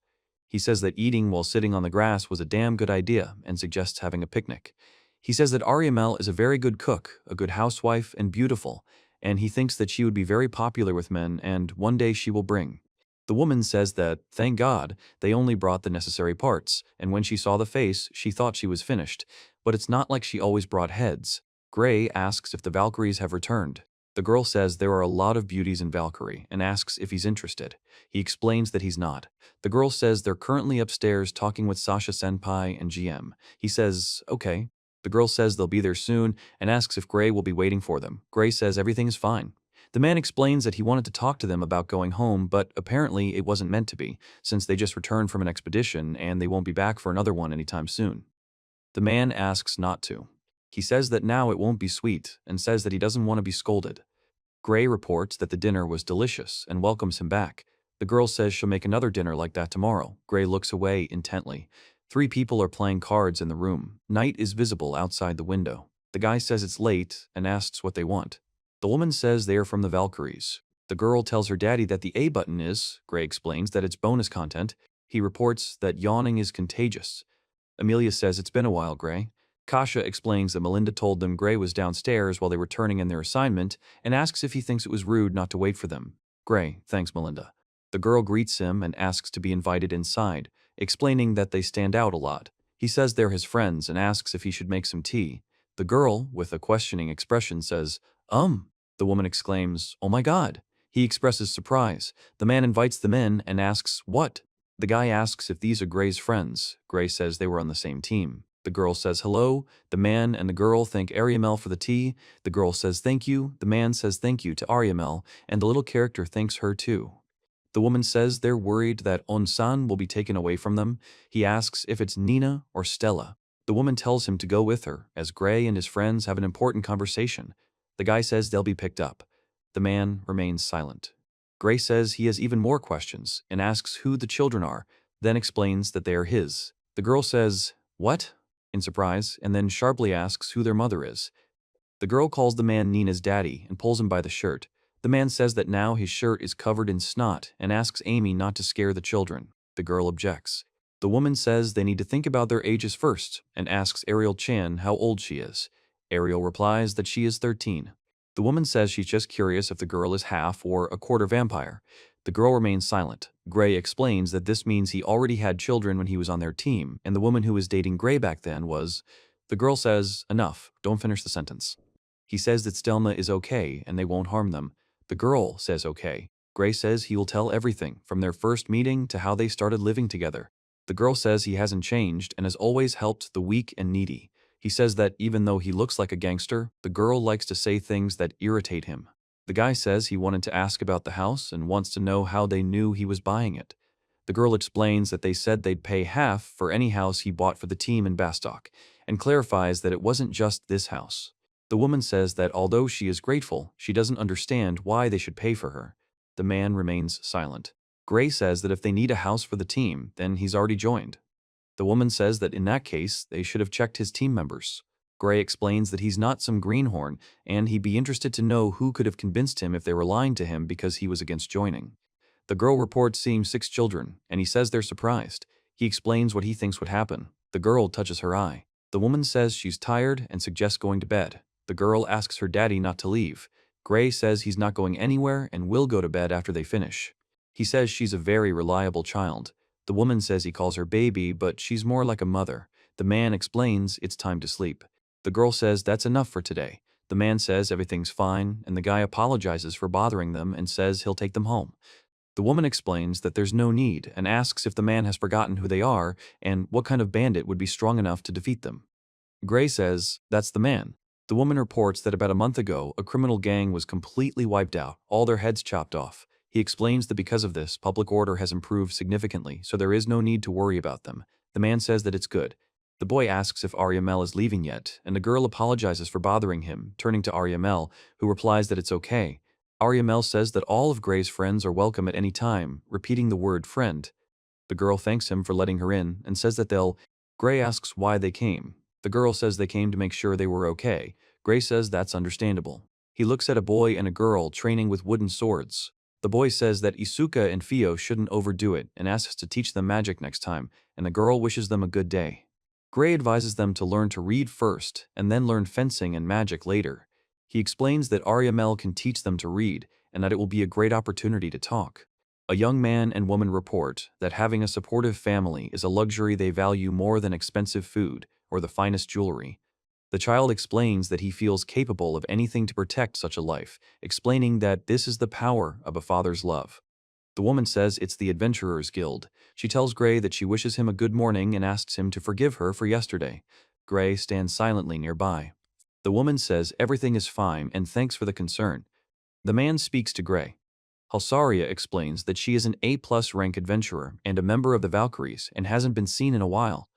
He says that eating while sitting on the grass was a damn good idea and suggests having a picnic. He says that Ariamel is a very good cook, a good housewife, and beautiful, and he thinks that she would be very popular with men and one day she will bring. The woman says that, thank God, they only brought the necessary parts, and when she saw the face, she thought she was finished, but it's not like she always brought heads. Gray asks if the Valkyries have returned. The girl says there are a lot of beauties in Valkyrie and asks if he's interested. He explains that he's not. The girl says they're currently upstairs talking with Sasha Senpai and GM. He says, okay. The girl says they'll be there soon and asks if Gray will be waiting for them. Gray says everything is fine. The man explains that he wanted to talk to them about going home, but apparently it wasn't meant to be, since they just returned from an expedition and they won't be back for another one anytime soon. The man asks not to. He says that now it won't be sweet and says that he doesn't want to be scolded. Gray reports that the dinner was delicious and welcomes him back. The girl says she'll make another dinner like that tomorrow. Gray looks away intently. 3 people are playing cards in the room. Night is visible outside the window. The guy says it's late and asks what they want. The woman says they are from the Valkyries. The girl tells her daddy that the A button is, Gray explains that it's bonus content. He reports that yawning is contagious. Amelia says it's been a while, Gray. Kasha explains that Melinda told them Gray was downstairs while they were turning in their assignment and asks if he thinks it was rude not to wait for them. Gray thanks Melinda. The girl greets him and asks to be invited inside, explaining that they stand out a lot. He says they're his friends and asks if he should make some tea. The girl, with a questioning expression, says, The woman exclaims, oh my god. He expresses surprise. The man invites them in and asks, what? The guy asks if these are Gray's friends. Gray says they were on the same team. The girl says hello. The man and the girl thank Ariamel for the tea. The girl says thank you. The man says thank you to Ariamel, and the little character thanks her too. The woman says they're worried that Onsan will be taken away from them. He asks if it's Nina or Stella. The woman tells him to go with her, as Gray and his friends have an important conversation. The guy says they'll be picked up. The man remains silent. Gray says he has even more questions and asks who the children are, then explains that they are his. The girl says, what? In surprise, and then sharply asks who their mother is. The girl calls the man Nina's daddy and pulls him by the shirt. The man says that now his shirt is covered in snot and asks Amy not to scare the children. The girl objects. The woman says they need to think about their ages first and asks Ariel Chan how old she is. Ariel replies that she is 13. The woman says she's just curious if the girl is half or a quarter vampire. The girl remains silent. Gray explains that this means he already had children when he was on their team, and the woman who was dating Gray back then was... The girl says, enough, don't finish the sentence. He says that Stelma is okay and they won't harm them. The girl says okay. Gray says he will tell everything, from their first meeting to how they started living together. The girl says he hasn't changed and has always helped the weak and needy. He says that even though he looks like a gangster, the girl likes to say things that irritate him. The guy says he wanted to ask about the house and wants to know how they knew he was buying it. The girl explains that they said they'd pay half for any house he bought for the team in Bastock, and clarifies that it wasn't just this house. The woman says that although she is grateful, she doesn't understand why they should pay for her. The man remains silent. Gray says that if they need a house for the team, then he's already joined. The woman says that in that case, they should have checked his team members. Gray explains that he's not some greenhorn, and he'd be interested to know who could have convinced him if they were lying to him because he was against joining. The girl reports seeing 6 children, and he says they're surprised. He explains what he thinks would happen. The girl touches her eye. The woman says she's tired and suggests going to bed. The girl asks her daddy not to leave. Gray says he's not going anywhere and will go to bed after they finish. He says she's a very reliable child. The woman says he calls her baby, but she's more like a mother. The man explains it's time to sleep. The girl says that's enough for today. The man says everything's fine, and the guy apologizes for bothering them and says he'll take them home. The woman explains that there's no need and asks if the man has forgotten who they are and what kind of bandit would be strong enough to defeat them. Gray says that's the man. The woman reports that about a month ago, a criminal gang was completely wiped out, all their heads chopped off. He explains that because of this, public order has improved significantly, so there is no need to worry about them. The man says that it's good. The boy asks if Ariamel is leaving yet, and the girl apologizes for bothering him, turning to Ariamel, who replies that it's okay. Ariamel says that all of Gray's friends are welcome at any time, repeating the word friend. The girl thanks him for letting her in and says that they'll... Gray asks why they came. The girl says they came to make sure they were okay. Gray says that's understandable. He looks at a boy and a girl training with wooden swords. The boy says that Isuka and Fio shouldn't overdo it and asks to teach them magic next time, and the girl wishes them a good day. Gray advises them to learn to read first and then learn fencing and magic later. He explains that Ariamel can teach them to read and that it will be a great opportunity to talk. A young man and woman report that having a supportive family is a luxury they value more than expensive food or the finest jewelry. The child explains that he feels capable of anything to protect such a life, explaining that this is the power of a father's love. The woman says it's the Adventurers Guild. She tells Gray that she wishes him a good morning and asks him to forgive her for yesterday. Gray stands silently nearby. The woman says everything is fine and thanks for the concern. The man speaks to Gray. Halsaria explains that she is an A-plus rank adventurer and a member of the Valkyries and hasn't been seen in a while.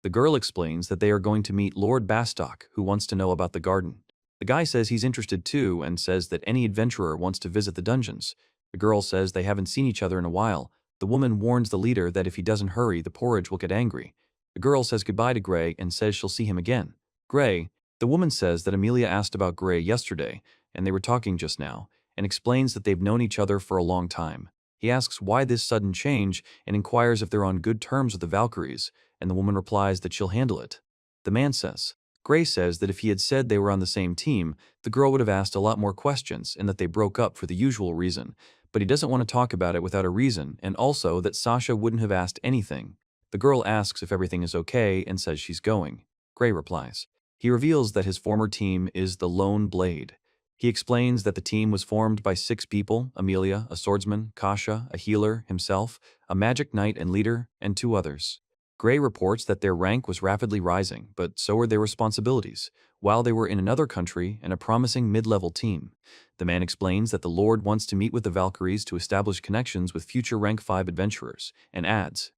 The girl explains that they are going to meet Lord Bastock, who wants to know about the garden. The guy says he's interested too and says that any adventurer wants to visit the dungeons. The girl says they haven't seen each other in a while. The woman warns the leader that if he doesn't hurry, the porridge will get angry. The girl says goodbye to Gray and says she'll see him again. The woman says that Amelia asked about Gray yesterday, and they were talking just now, and explains that they've known each other for a long time. He asks why this sudden change and inquires if they're on good terms with the Valkyries, and the woman replies that she'll handle it. The man says. Gray says that if he had said they were on the same team, the girl would have asked a lot more questions and that they broke up for the usual reason, but he doesn't want to talk about it without a reason, and also that Sasha wouldn't have asked anything. The girl asks if everything is okay and says she's going. Gray replies. He reveals that his former team is the Lone Blade. He explains that the team was formed by 6 people: Amelia, a swordsman, Kasha, a healer, himself, a magic knight and leader, and 2 others. Gray reports that their rank was rapidly rising, but so were their responsibilities, while they were in another country and a promising mid-level team. The man explains that the Lord wants to meet with the Valkyries to establish connections with future rank 5 adventurers, and adds,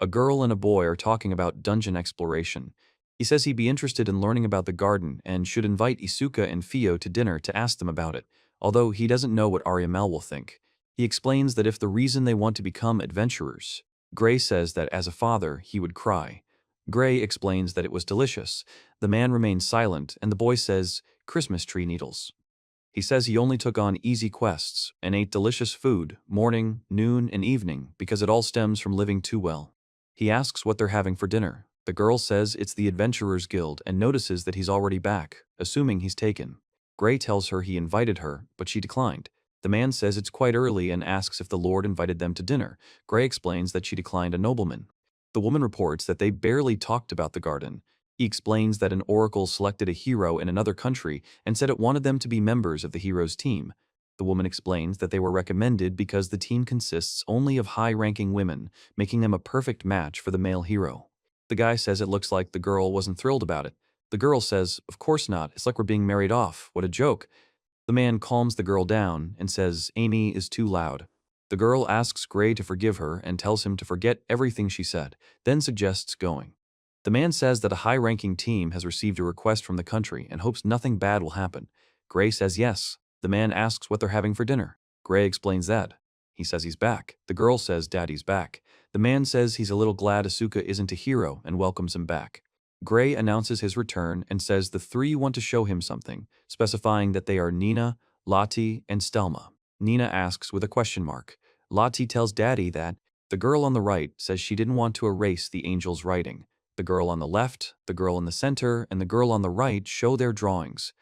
a girl and a boy are talking about dungeon exploration. He says he'd be interested in learning about the garden and should invite Isuka and Fio to dinner to ask them about it, although he doesn't know what Ariamel will think. He explains that if the reason they want to become adventurers, Gray says that as a father, he would cry. Gray explains that it was delicious. The man remains silent, and the boy says, Christmas tree needles. He says he only took on easy quests and ate delicious food, morning, noon, and evening, because it all stems from living too well. He asks what they're having for dinner. The girl says it's the Adventurers Guild and notices that he's already back, assuming he's taken. Gray tells her he invited her, but she declined. The man says it's quite early and asks if the Lord invited them to dinner. Gray explains that she declined a nobleman. The woman reports that they barely talked about the garden. He explains that an oracle selected a hero in another country and said it wanted them to be members of the hero's team. The woman explains that they were recommended because the team consists only of high-ranking women, making them a perfect match for the male hero. The guy says it looks like the girl wasn't thrilled about it. The girl says, of course not, it's like we're being married off, what a joke. The man calms the girl down and says Amy is too loud. The girl asks Gray to forgive her and tells him to forget everything she said, then suggests going. The man says that a high-ranking team has received a request from the country and hopes nothing bad will happen. Gray says yes. The man asks what they're having for dinner. Gray explains that. He says he's back. The girl says Daddy's back. The man says he's a little glad Asuka isn't a hero and welcomes him back. Gray announces his return and says the 3 want to show him something, specifying that they are Nina, Lottie, and Stelma. Nina asks with a question mark. Lottie tells Daddy that. The girl on the right says she didn't want to erase the angel's writing. The girl on the left, the girl in the center, and the girl on the right show their drawings.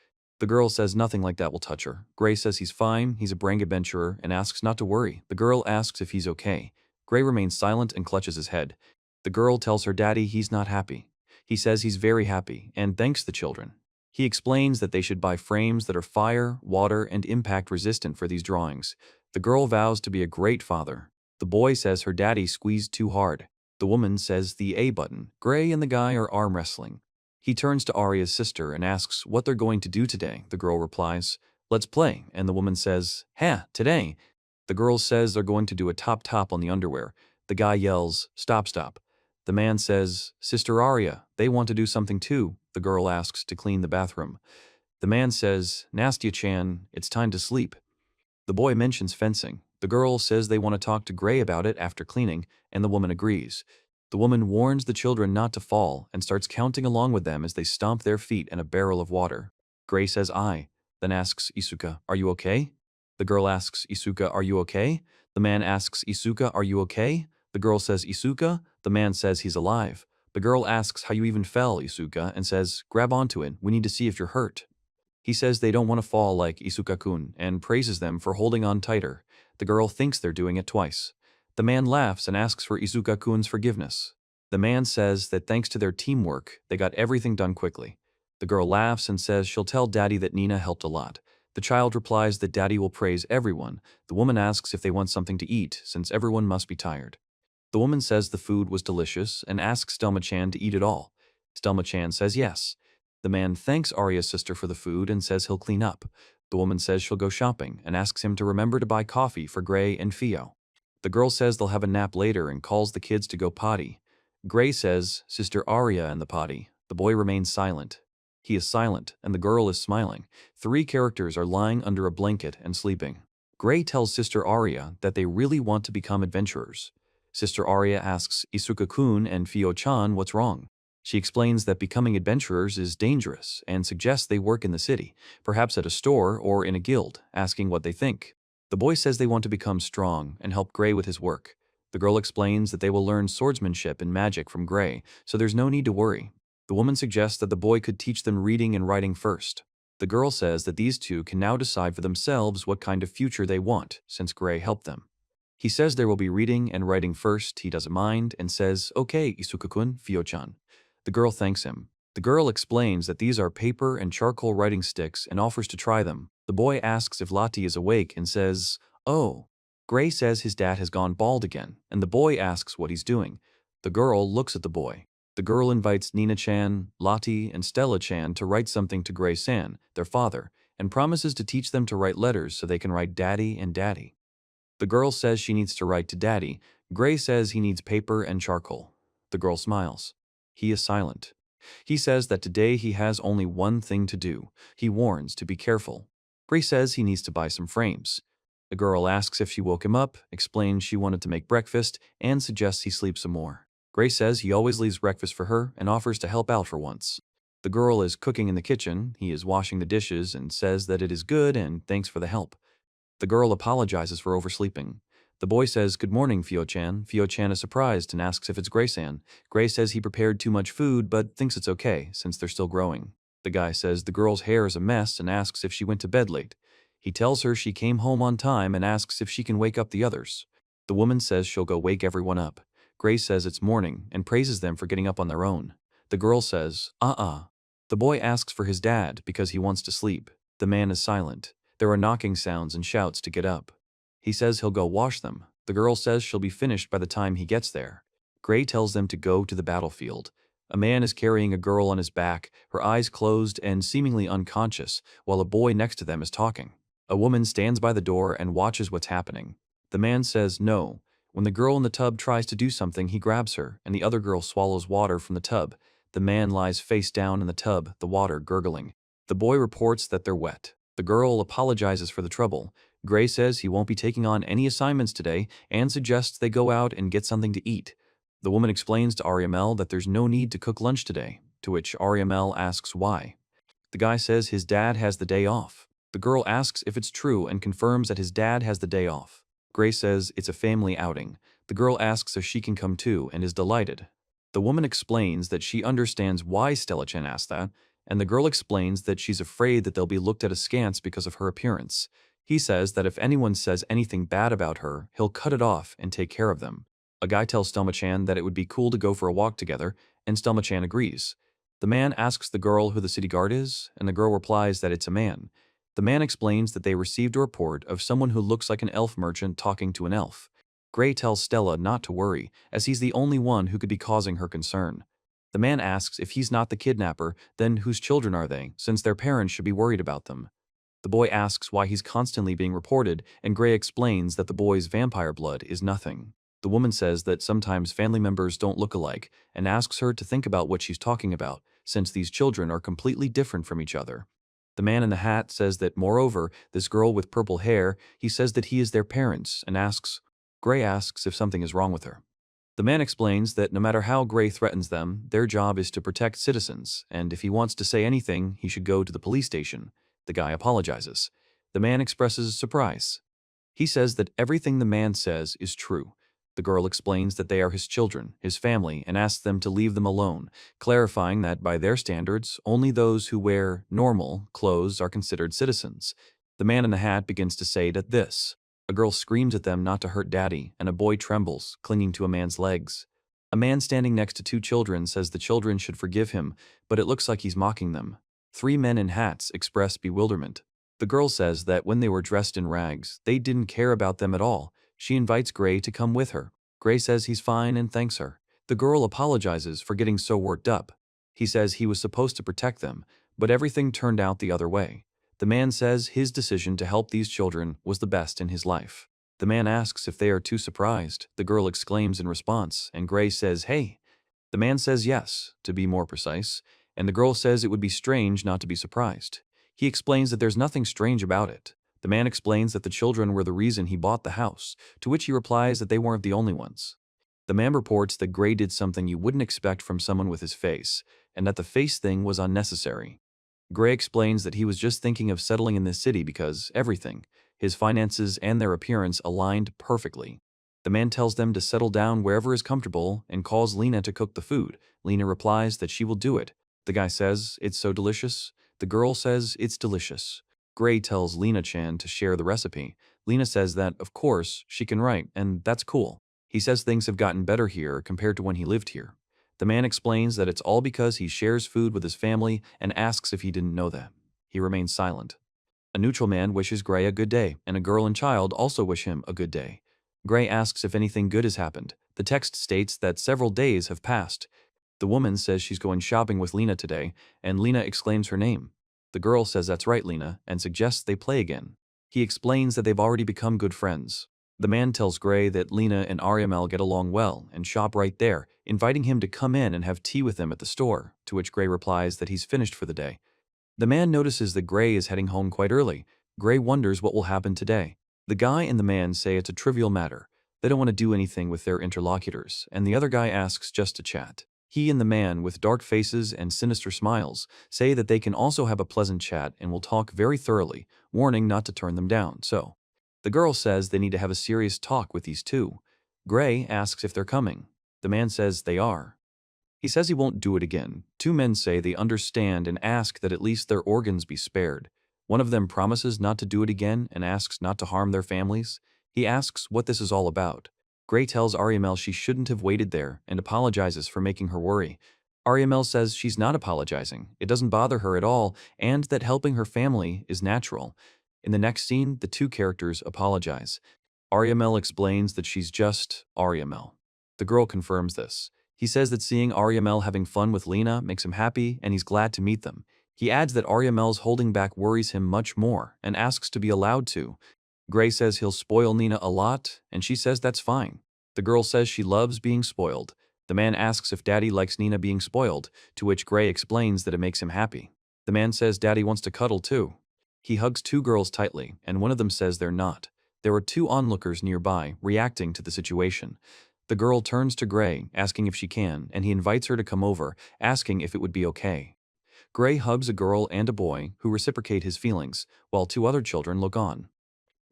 The girl says nothing like that will touch her. Gray says he's fine, he's a brave adventurer, and asks not to worry. The girl asks if he's okay. Gray remains silent and clutches his head. The girl tells her daddy he's not happy. He says he's very happy and thanks the children. He explains that they should buy frames that are fire, water, and impact resistant for these drawings. The girl vows to be a great father. The boy says her daddy squeezed too hard. The woman says the A button. Gray and the guy are arm wrestling. He turns to Arya's sister and asks what they're going to do today. The girl replies, let's play. And the woman says, today. The girl says they're going to do a top on the underwear. The guy yells, stop. The man says, Sister Arya, they want to do something too. The girl asks to clean the bathroom. The man says, Nastya-chan, it's time to sleep. The boy mentions fencing. The girl says they want to talk to Gray about it after cleaning, and the woman agrees. The woman warns the children not to fall and starts counting along with them as they stomp their feet in a barrel of water. Gray says aye, then asks Isuka, are you okay? The girl asks Isuka, are you okay? The man asks Isuka, are you okay? The girl says Isuka. The man says he's alive. The girl asks how you even fell, Isuka, and says, grab onto it, we need to see if you're hurt. He says they don't want to fall like Isuka-kun and praises them for holding on tighter. The girl thinks they're doing it twice. The man laughs and asks for Isuka-kun's forgiveness. The man says that thanks to their teamwork, they got everything done quickly. The girl laughs and says she'll tell Daddy that Nina helped a lot. The child replies that Daddy will praise everyone. The woman asks if they want something to eat, since everyone must be tired. The woman says the food was delicious and asks Stelma-chan to eat it all. Stelma-chan says yes. The man thanks Arya's sister for the food and says he'll clean up. The woman says she'll go shopping and asks him to remember to buy coffee for Gray and Fio. The girl says they'll have a nap later and calls the kids to go potty. Gray says, Sister Arya and the potty. The boy remains silent. He is silent, and the girl is smiling. 3 characters are lying under a blanket and sleeping. Gray tells Sister Arya that they really want to become adventurers. Sister Arya asks Isuka-kun and Fio-chan what's wrong. She explains that becoming adventurers is dangerous and suggests they work in the city, perhaps at a store or in a guild, asking what they think. The boy says they want to become strong and help Gray with his work. The girl explains that they will learn swordsmanship and magic from Gray, so there's no need to worry. The woman suggests that the boy could teach them reading and writing first. The girl says that these two can now decide for themselves what kind of future they want, since Gray helped them. He says there will be reading and writing first, he doesn't mind, and says, okay, Isuka-kun, Fio-chan. The girl thanks him. The girl explains that these are paper and charcoal writing sticks and offers to try them. The boy asks if Lottie is awake and says, oh. Gray says his dad has gone bald again, and the boy asks what he's doing. The girl looks at the boy. The girl invites Nina-chan, Lottie, and Stella-chan to write something to Gray-san, their father, and promises to teach them to write letters so they can write Daddy and Daddy. The girl says she needs to write to Daddy. Gray says he needs paper and charcoal. The girl smiles. He is silent. He says that today he has only one thing to do. He warns to be careful. Gray says he needs to buy some frames. The girl asks if she woke him up, explains she wanted to make breakfast, and suggests he sleep some more. Gray says he always leaves breakfast for her and offers to help out for once. The girl is cooking in the kitchen, he is washing the dishes and says that it is good and thanks for the help. The girl apologizes for oversleeping. The boy says, good morning, Fio-chan. Fio-chan is surprised and asks if it's Gray-san. Gray says he prepared too much food but thinks it's okay since they're still growing. The guy says the girl's hair is a mess and asks if she went to bed late. He tells her she came home on time and asks if she can wake up the others. The woman says she'll go wake everyone up. Gray says it's morning and praises them for getting up on their own. The girl says, The boy asks for his dad because he wants to sleep. The man is silent. There are knocking sounds and shouts to get up. He says he'll go wash them. The girl says she'll be finished by the time he gets there. Gray tells them to go to the battlefield. A man is carrying a girl on his back, her eyes closed and seemingly unconscious, while a boy next to them is talking. A woman stands by the door and watches what's happening. The man says no. When the girl in the tub tries to do something, he grabs her, and the other girl swallows water from the tub. The man lies face down in the tub, the water gurgling. The boy reports that they're wet. The girl apologizes for the trouble. Gray says he won't be taking on any assignments today and suggests they go out and get something to eat. The woman explains to Ariamel that there's no need to cook lunch today, to which Ariamel asks why. The guy says his dad has the day off. The girl asks if it's true and confirms that his dad has the day off. Gray says it's a family outing. The girl asks if she can come too and is delighted. The woman explains that she understands why Stella-chan asked that, and the girl explains that she's afraid that they'll be looked at askance because of her appearance. He says that if anyone says anything bad about her, he'll cut it off and take care of them. A guy tells Stelma-chan that it would be cool to go for a walk together, and Stelma-chan agrees. The man asks the girl who the city guard is, and the girl replies that it's a man. The man explains that they received a report of someone who looks like an elf merchant talking to an elf. Gray tells Stella not to worry, as he's the only one who could be causing her concern. The man asks if he's not the kidnapper, then whose children are they, since their parents should be worried about them. The boy asks why he's constantly being reported, and Gray explains that the boy's vampire blood is nothing. The woman says that sometimes family members don't look alike, and asks her to think about what she's talking about, since these children are completely different from each other. The man in the hat says that, moreover, this girl with purple hair, he says that he is their parents, and Gray asks if something is wrong with her. The man explains that no matter how Gray threatens them, their job is to protect citizens, and if he wants to say anything, he should go to the police station. The guy apologizes. The man expresses surprise. He says that everything the man says is true. The girl explains that they are his children, his family, and asks them to leave them alone, clarifying that by their standards, only those who wear normal clothes are considered citizens. The man in the hat begins to say that this. A girl screams at them not to hurt Daddy, and a boy trembles, clinging to a man's legs. A man standing next to two children says the children should forgive him, but it looks like he's mocking them. Three men in hats express bewilderment. The girl says that when they were dressed in rags, they didn't care about them at all. She invites Gray to come with her. Gray says he's fine and thanks her. The girl apologizes for getting so worked up. He says he was supposed to protect them, but everything turned out the other way. The man says his decision to help these children was the best in his life. The man asks if they are too surprised. The girl exclaims in response, and Gray says, "Hey." The man says yes, to be more precise, and the girl says it would be strange not to be surprised. He explains that there's nothing strange about it. The man explains that the children were the reason he bought the house, to which he replies that they weren't the only ones. The man reports that Gray did something you wouldn't expect from someone with his face, and that the face thing was unnecessary. Gray explains that he was just thinking of settling in this city because everything, his finances and their appearance, aligned perfectly. The man tells them to settle down wherever is comfortable and calls Lena to cook the food. Lena replies that she will do it. The guy says, "It's so delicious." The girl says, "It's delicious." Gray tells Lena-chan to share the recipe. Lena says that, of course, she can write, and that's cool. He says things have gotten better here compared to when he lived here. The man explains that it's all because he shares food with his family and asks if he didn't know that. He remains silent. A neutral man wishes Gray a good day, and a girl and child also wish him a good day. Gray asks if anything good has happened. The text states that several days have passed. The woman says she's going shopping with Lena today, and Lena exclaims her name. The girl says that's right, Lena, and suggests they play again. He explains that they've already become good friends. The man tells Gray that Lena and Ariamel get along well and shop right there, inviting him to come in and have tea with them at the store, to which Gray replies that he's finished for the day. The man notices that Gray is heading home quite early. Gray wonders what will happen today. The guy and the man say it's a trivial matter. They don't want to do anything with their interlocutors, and the other guy asks just to chat. He and the man, with dark faces and sinister smiles, say that they can also have a pleasant chat and will talk very thoroughly, warning not to turn them down. So, the girl says they need to have a serious talk with these two. Gray asks if they're coming. The man says they are. He says he won't do it again. Two men say they understand and ask that at least their organs be spared. One of them promises not to do it again and asks not to harm their families. He asks what this is all about. Gray tells Ariamel she shouldn't have waited there and apologizes for making her worry. Ariamel says she's not apologizing, it doesn't bother her at all, and that helping her family is natural. In the next scene, the two characters apologize. Ariamel explains that she's just Ariamel. The girl confirms this. He says that seeing Ariamel having fun with Lena makes him happy and he's glad to meet them. He adds that Ariamel's holding back worries him much more and asks to be allowed to. Gray says he'll spoil Nina a lot, and she says that's fine. The girl says she loves being spoiled. The man asks if Daddy likes Nina being spoiled, to which Gray explains that it makes him happy. The man says Daddy wants to cuddle too. He hugs two girls tightly, and one of them says they're not. There are two onlookers nearby, reacting to the situation. The girl turns to Gray, asking if she can, and he invites her to come over, asking if it would be okay. Gray hugs a girl and a boy, who reciprocate his feelings, while two other children look on.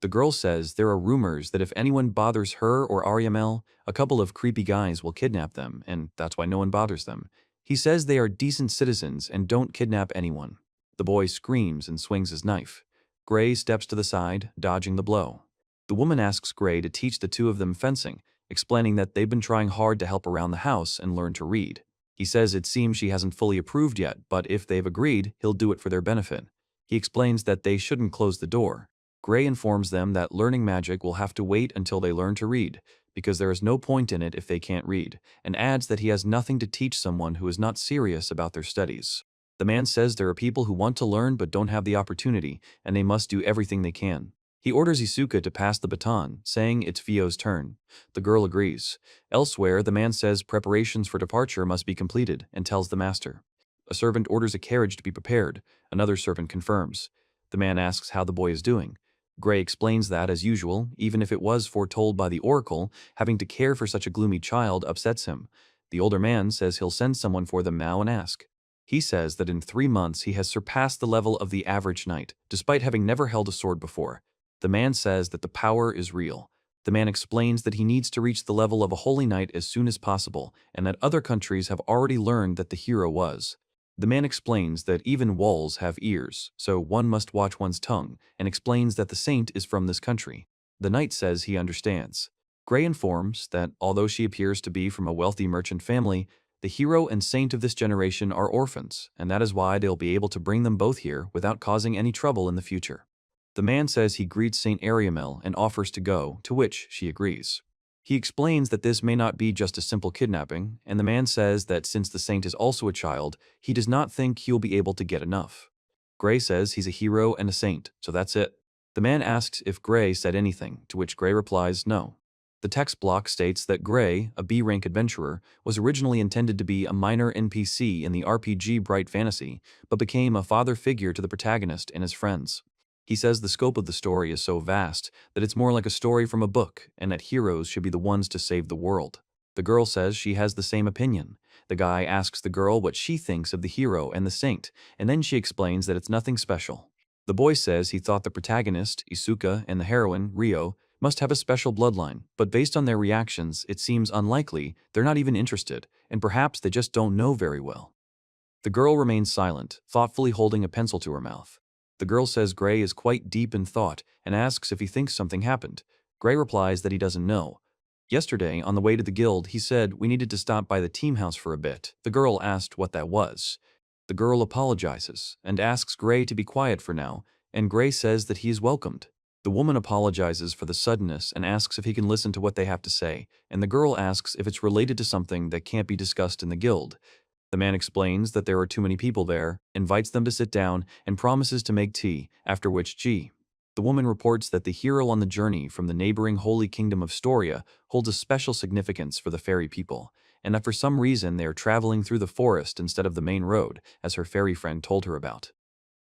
The girl says there are rumors that if anyone bothers her or Ariamel, a couple of creepy guys will kidnap them, and that's why no one bothers them. He says they are decent citizens and don't kidnap anyone. The boy screams and swings his knife. Gray steps to the side, dodging the blow. The woman asks Gray to teach the two of them fencing, explaining that they've been trying hard to help around the house and learn to read. He says it seems she hasn't fully approved yet, but if they've agreed, he'll do it for their benefit. He explains that they shouldn't close the door. Gray informs them that learning magic will have to wait until they learn to read, because there is no point in it if they can't read, and adds that he has nothing to teach someone who is not serious about their studies. The man says there are people who want to learn but don't have the opportunity, and they must do everything they can. He orders Isuka to pass the baton, saying it's Fio's turn. The girl agrees. Elsewhere, the man says preparations for departure must be completed and tells the master. A servant orders a carriage to be prepared. Another servant confirms. The man asks how the boy is doing. Gray explains that, as usual, even if it was foretold by the oracle, having to care for such a gloomy child upsets him. The older man says he'll send someone for them now and ask. He says that in 3 months he has surpassed the level of the average knight, despite having never held a sword before. The man says that the power is real. The man explains that he needs to reach the level of a holy knight as soon as possible, and that other countries have already learned that the hero was. The man explains that even walls have ears, so one must watch one's tongue, and explains that the saint is from this country. The knight says he understands. Gray informs that although she appears to be from a wealthy merchant family, The hero and saint of this generation are orphans, and that is why they'll be able to bring them both here without causing any trouble in the future. The man says he greets Saint Ariamel and offers to go, to which she agrees. He explains that this may not be just a simple kidnapping, and the man says that since the saint is also a child, he does not think he'll be able to get enough. Gray says he's a hero and a saint, so that's it. The man asks if Gray said anything, to which Gray replies no. The text block states that Gray, a B-rank adventurer, was originally intended to be a minor NPC in the RPG Bright Fantasy, but became a father figure to the protagonist and his friends. He says the scope of the story is so vast that it's more like a story from a book, and that heroes should be the ones to save the world. The girl says she has the same opinion. The guy asks the girl what she thinks of the hero and the saint, and then she explains that it's nothing special. The boy says he thought the protagonist, Isuka, and the heroine, Rio, must have a special bloodline, but based on their reactions, it seems unlikely they're not even interested, and perhaps they just don't know very well. The girl remains silent, thoughtfully holding a pencil to her mouth. The girl says Gray is quite deep in thought and asks if he thinks something happened. Gray replies that he doesn't know. Yesterday, on the way to the guild, he said we needed to stop by the team house for a bit. The girl asked what that was. The girl apologizes and asks Gray to be quiet for now, and Gray says that he is welcomed. The woman apologizes for the suddenness and asks if he can listen to what they have to say, and the girl asks if it's related to something that can't be discussed in the guild. The man explains that there are too many people there, invites them to sit down, and promises to make tea, after which the woman reports that the hero on the journey from the neighboring holy kingdom of Storia holds a special significance for the fairy people, and that for some reason they are traveling through the forest instead of the main road, as her fairy friend told her about.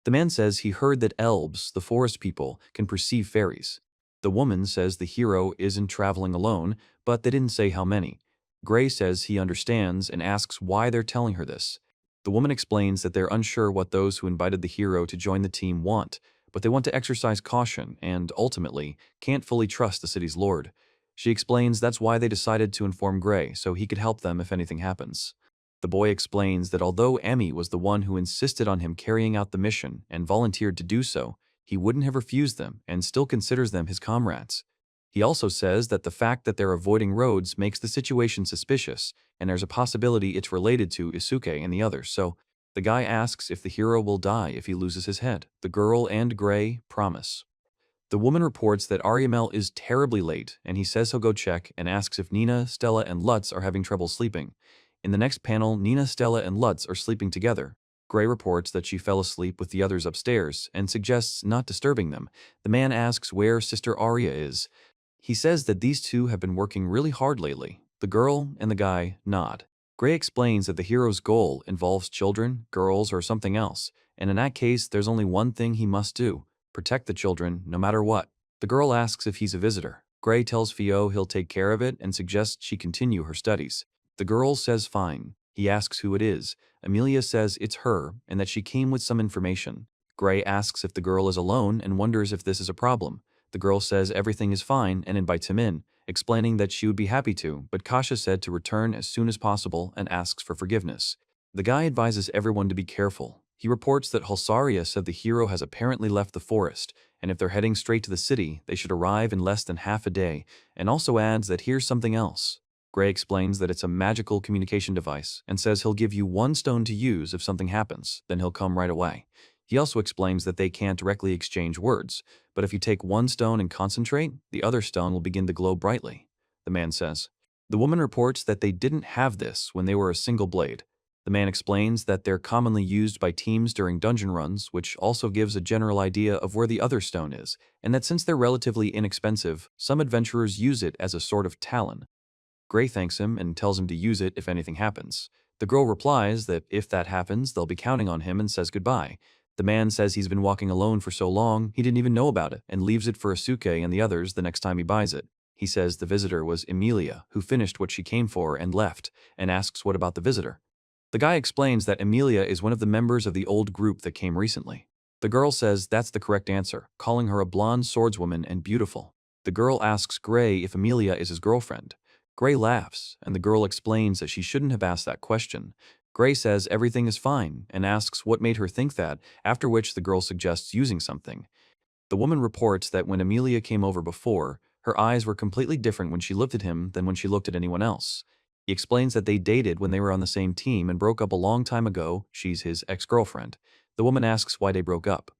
The man says he heard that elves, the forest people, can perceive fairies. The woman says the hero isn't traveling alone, but they didn't say how many. Gray says he understands and asks why they're telling her this. The woman explains that they're unsure what those who invited the hero to join the team want, but they want to exercise caution and, ultimately, can't fully trust the city's lord. She explains that's why they decided to inform Gray so he could help them if anything happens. The boy explains that although Emmy was the one who insisted on him carrying out the mission and volunteered to do so, he wouldn't have refused them and still considers them his comrades. He also says that the fact that they're avoiding roads makes the situation suspicious, and there's a possibility it's related to Isuke and the others, so the guy asks if the hero will die if he loses his head. The girl and Gray promise. The woman reports that Ariamel is terribly late, and he says he'll go check and asks if Nina, Stella, and Lutz are having trouble sleeping. In the next panel, Nina, Stella, and Lutz are sleeping together. Gray reports that she fell asleep with the others upstairs and suggests not disturbing them. The man asks where Sister Aria is. He says that these two have been working really hard lately. The girl and the guy nod. Gray explains that the hero's goal involves children, girls, or something else, and in that case, there's only one thing he must do: protect the children, no matter what. The girl asks if he's a visitor. Gray tells Fio he'll take care of it and suggests she continue her studies. The girl says fine. He asks who it is. Amelia says it's her and that she came with some information. Gray asks if the girl is alone and wonders if this is a problem. The girl says everything is fine and invites him in, explaining that she would be happy to, but Kasha said to return as soon as possible and asks for forgiveness. The guy advises everyone to be careful. He reports that Halsaria said the hero has apparently left the forest, and if they're heading straight to the city, they should arrive in less than half a day, and also adds that here's something else. Gray explains that it's a magical communication device and says he'll give you one stone to use if something happens, then he'll come right away. He also explains that they can't directly exchange words, but if you take one stone and concentrate, the other stone will begin to glow brightly, the man says. The woman reports that they didn't have this when they were a single blade. The man explains that they're commonly used by teams during dungeon runs, which also gives a general idea of where the other stone is, and that since they're relatively inexpensive, some adventurers use it as a sort of talon. Gray thanks him and tells him to use it if anything happens. The girl replies that if that happens, they'll be counting on him and says goodbye. The man says he's been walking alone for so long, he didn't even know about it, and leaves it for Asuke and the others the next time he buys it. He says the visitor was Emilia, who finished what she came for and left, and asks what about the visitor. The guy explains that Emilia is one of the members of the old group that came recently. The girl says that's the correct answer, calling her a blonde swordswoman and beautiful. The girl asks Gray if Emilia is his girlfriend. Gray laughs, and the girl explains that she shouldn't have asked that question. Gray says everything is fine and asks what made her think that, after which the girl suggests using something. The woman reports that when Emilia came over before, her eyes were completely different when she looked at him than when she looked at anyone else. He explains that they dated when they were on the same team and broke up a long time ago. She's his ex-girlfriend. The woman asks why they broke up.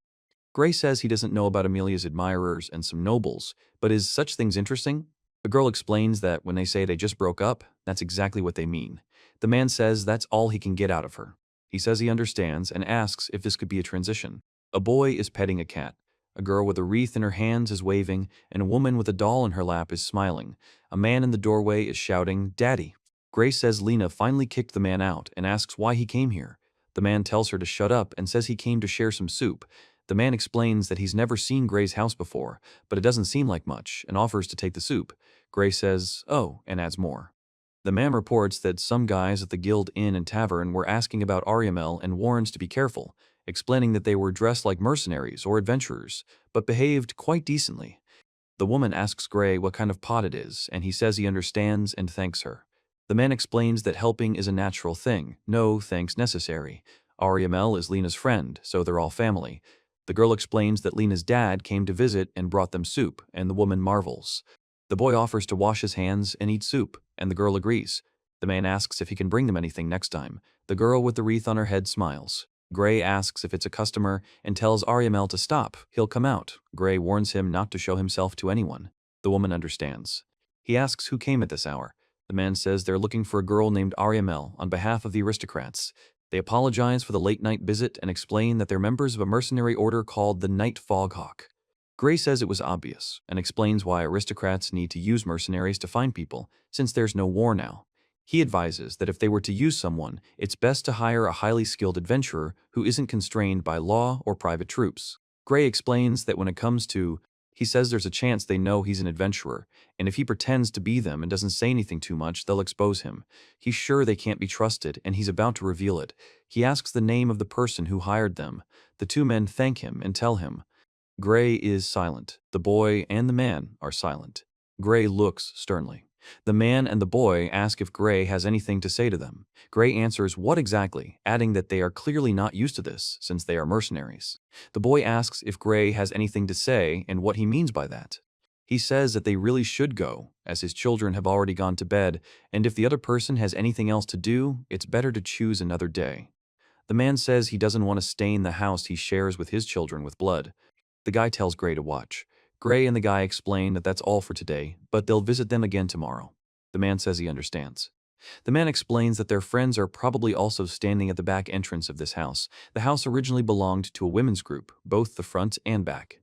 Gray says he doesn't know about Amelia's admirers and some nobles, but is such things interesting? The girl explains that when they say they just broke up, that's exactly what they mean. The man says that's all he can get out of her. He says he understands and asks if this could be a transition. A boy is petting a cat. A girl with a wreath in her hands is waving, and a woman with a doll in her lap is smiling. A man in the doorway is shouting, "Daddy." Gray says Lena finally kicked the man out and asks why he came here. The man tells her to shut up and says he came to share some soup. The man explains that he's never seen Gray's house before, but it doesn't seem like much, and offers to take the soup. Gray says, "Oh," and adds more. The man reports that some guys at the Guild Inn and Tavern were asking about Ariamel and warns to be careful, explaining that they were dressed like mercenaries or adventurers, but behaved quite decently. The woman asks Gray what kind of pot it is, and he says he understands and thanks her. The man explains that helping is a natural thing, no thanks necessary. Ariamel is Lena's friend, so they're all family. The girl explains that Lena's dad came to visit and brought them soup, and the woman marvels. The boy offers to wash his hands and eat soup, and the girl agrees. The man asks if he can bring them anything next time. The girl with the wreath on her head smiles. Gray asks if it's a customer and tells Ariamel to stop. He'll come out. Gray warns him not to show himself to anyone. The woman understands. He asks who came at this hour. The man says they're looking for a girl named Ariamel on behalf of the aristocrats. They apologize for the late-night visit and explain that they're members of a mercenary order called the Night Foghawk. Gray says it was obvious and explains why aristocrats need to use mercenaries to find people, since there's no war now. He advises that if they were to use someone, it's best to hire a highly skilled adventurer who isn't constrained by law or private troops. Gray explains that when it comes to, he says there's a chance they know he's an adventurer, and if he pretends to be them and doesn't say anything too much, they'll expose him. He's sure they can't be trusted, and he's about to reveal it. He asks the name of the person who hired them. The two men thank him and tell him. Gray is silent. The boy and the man are silent. Gray looks sternly. The man and the boy ask if Gray has anything to say to them. Gray answers what exactly, adding that they are clearly not used to this, since they are mercenaries. The boy asks if Gray has anything to say and what he means by that. He says that they really should go, as his children have already gone to bed, and if the other person has anything else to do, it's better to choose another day. The man says he doesn't want to stain the house he shares with his children with blood. The guy tells Gray to watch. Gray and the guy explain that that's all for today, but they'll visit them again tomorrow. The man says he understands. The man explains that their friends are probably also standing at the back entrance of this house. The house originally belonged to a women's group, both the front and back.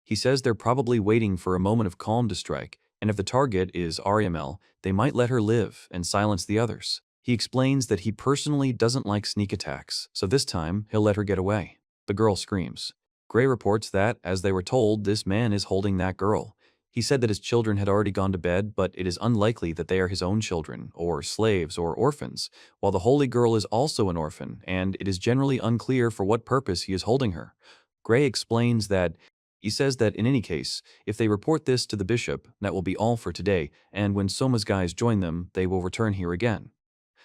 He says they're probably waiting for a moment of calm to strike, and if the target is Ariamel, they might let her live and silence the others. He explains that he personally doesn't like sneak attacks, so this time he'll let her get away. The girl screams. Gray reports that, as they were told, this man is holding that girl. He said that his children had already gone to bed, but it is unlikely that they are his own children, or slaves, or orphans, while the holy girl is also an orphan, and it is generally unclear for what purpose he is holding her. Gray explains that he says that in any case, if they report this to the bishop, that will be all for today, and when Soma's guys join them, they will return here again.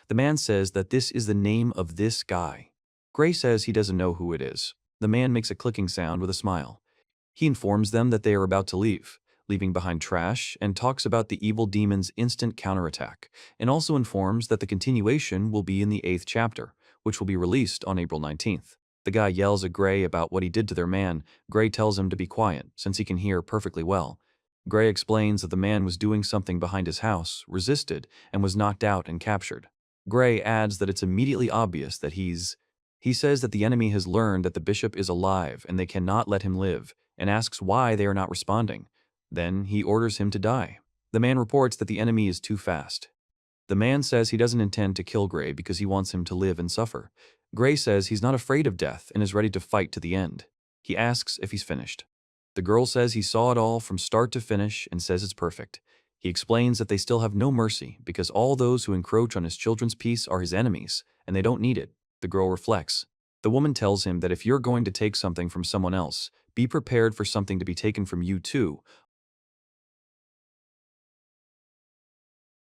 The man says that this is the name of this guy. Gray says he doesn't know who it is. The man makes a clicking sound with a smile. He informs them that they are about to leave, leaving behind trash, and talks about the evil demon's instant counterattack, and also informs that the continuation will be in the 8th chapter, which will be released on April 19th. The guy yells at Gray about what he did to their man. Gray tells him to be quiet, since he can hear perfectly well. Gray explains that the man was doing something behind his house, resisted, and was knocked out and captured. Gray adds that it's immediately obvious that he says that the enemy has learned that the bishop is alive and they cannot let him live, and asks why they are not responding. Then he orders him to die. The man reports that the enemy is too fast. The man says he doesn't intend to kill Gray because he wants him to live and suffer. Gray says he's not afraid of death and is ready to fight to the end. He asks if he's finished. The girl says he saw it all from start to finish and says it's perfect. He explains that they still have no mercy because all those who encroach on his children's peace are his enemies, and they don't need it. The girl reflects. The woman tells him that if you're going to take something from someone else, be prepared for something to be taken from you too.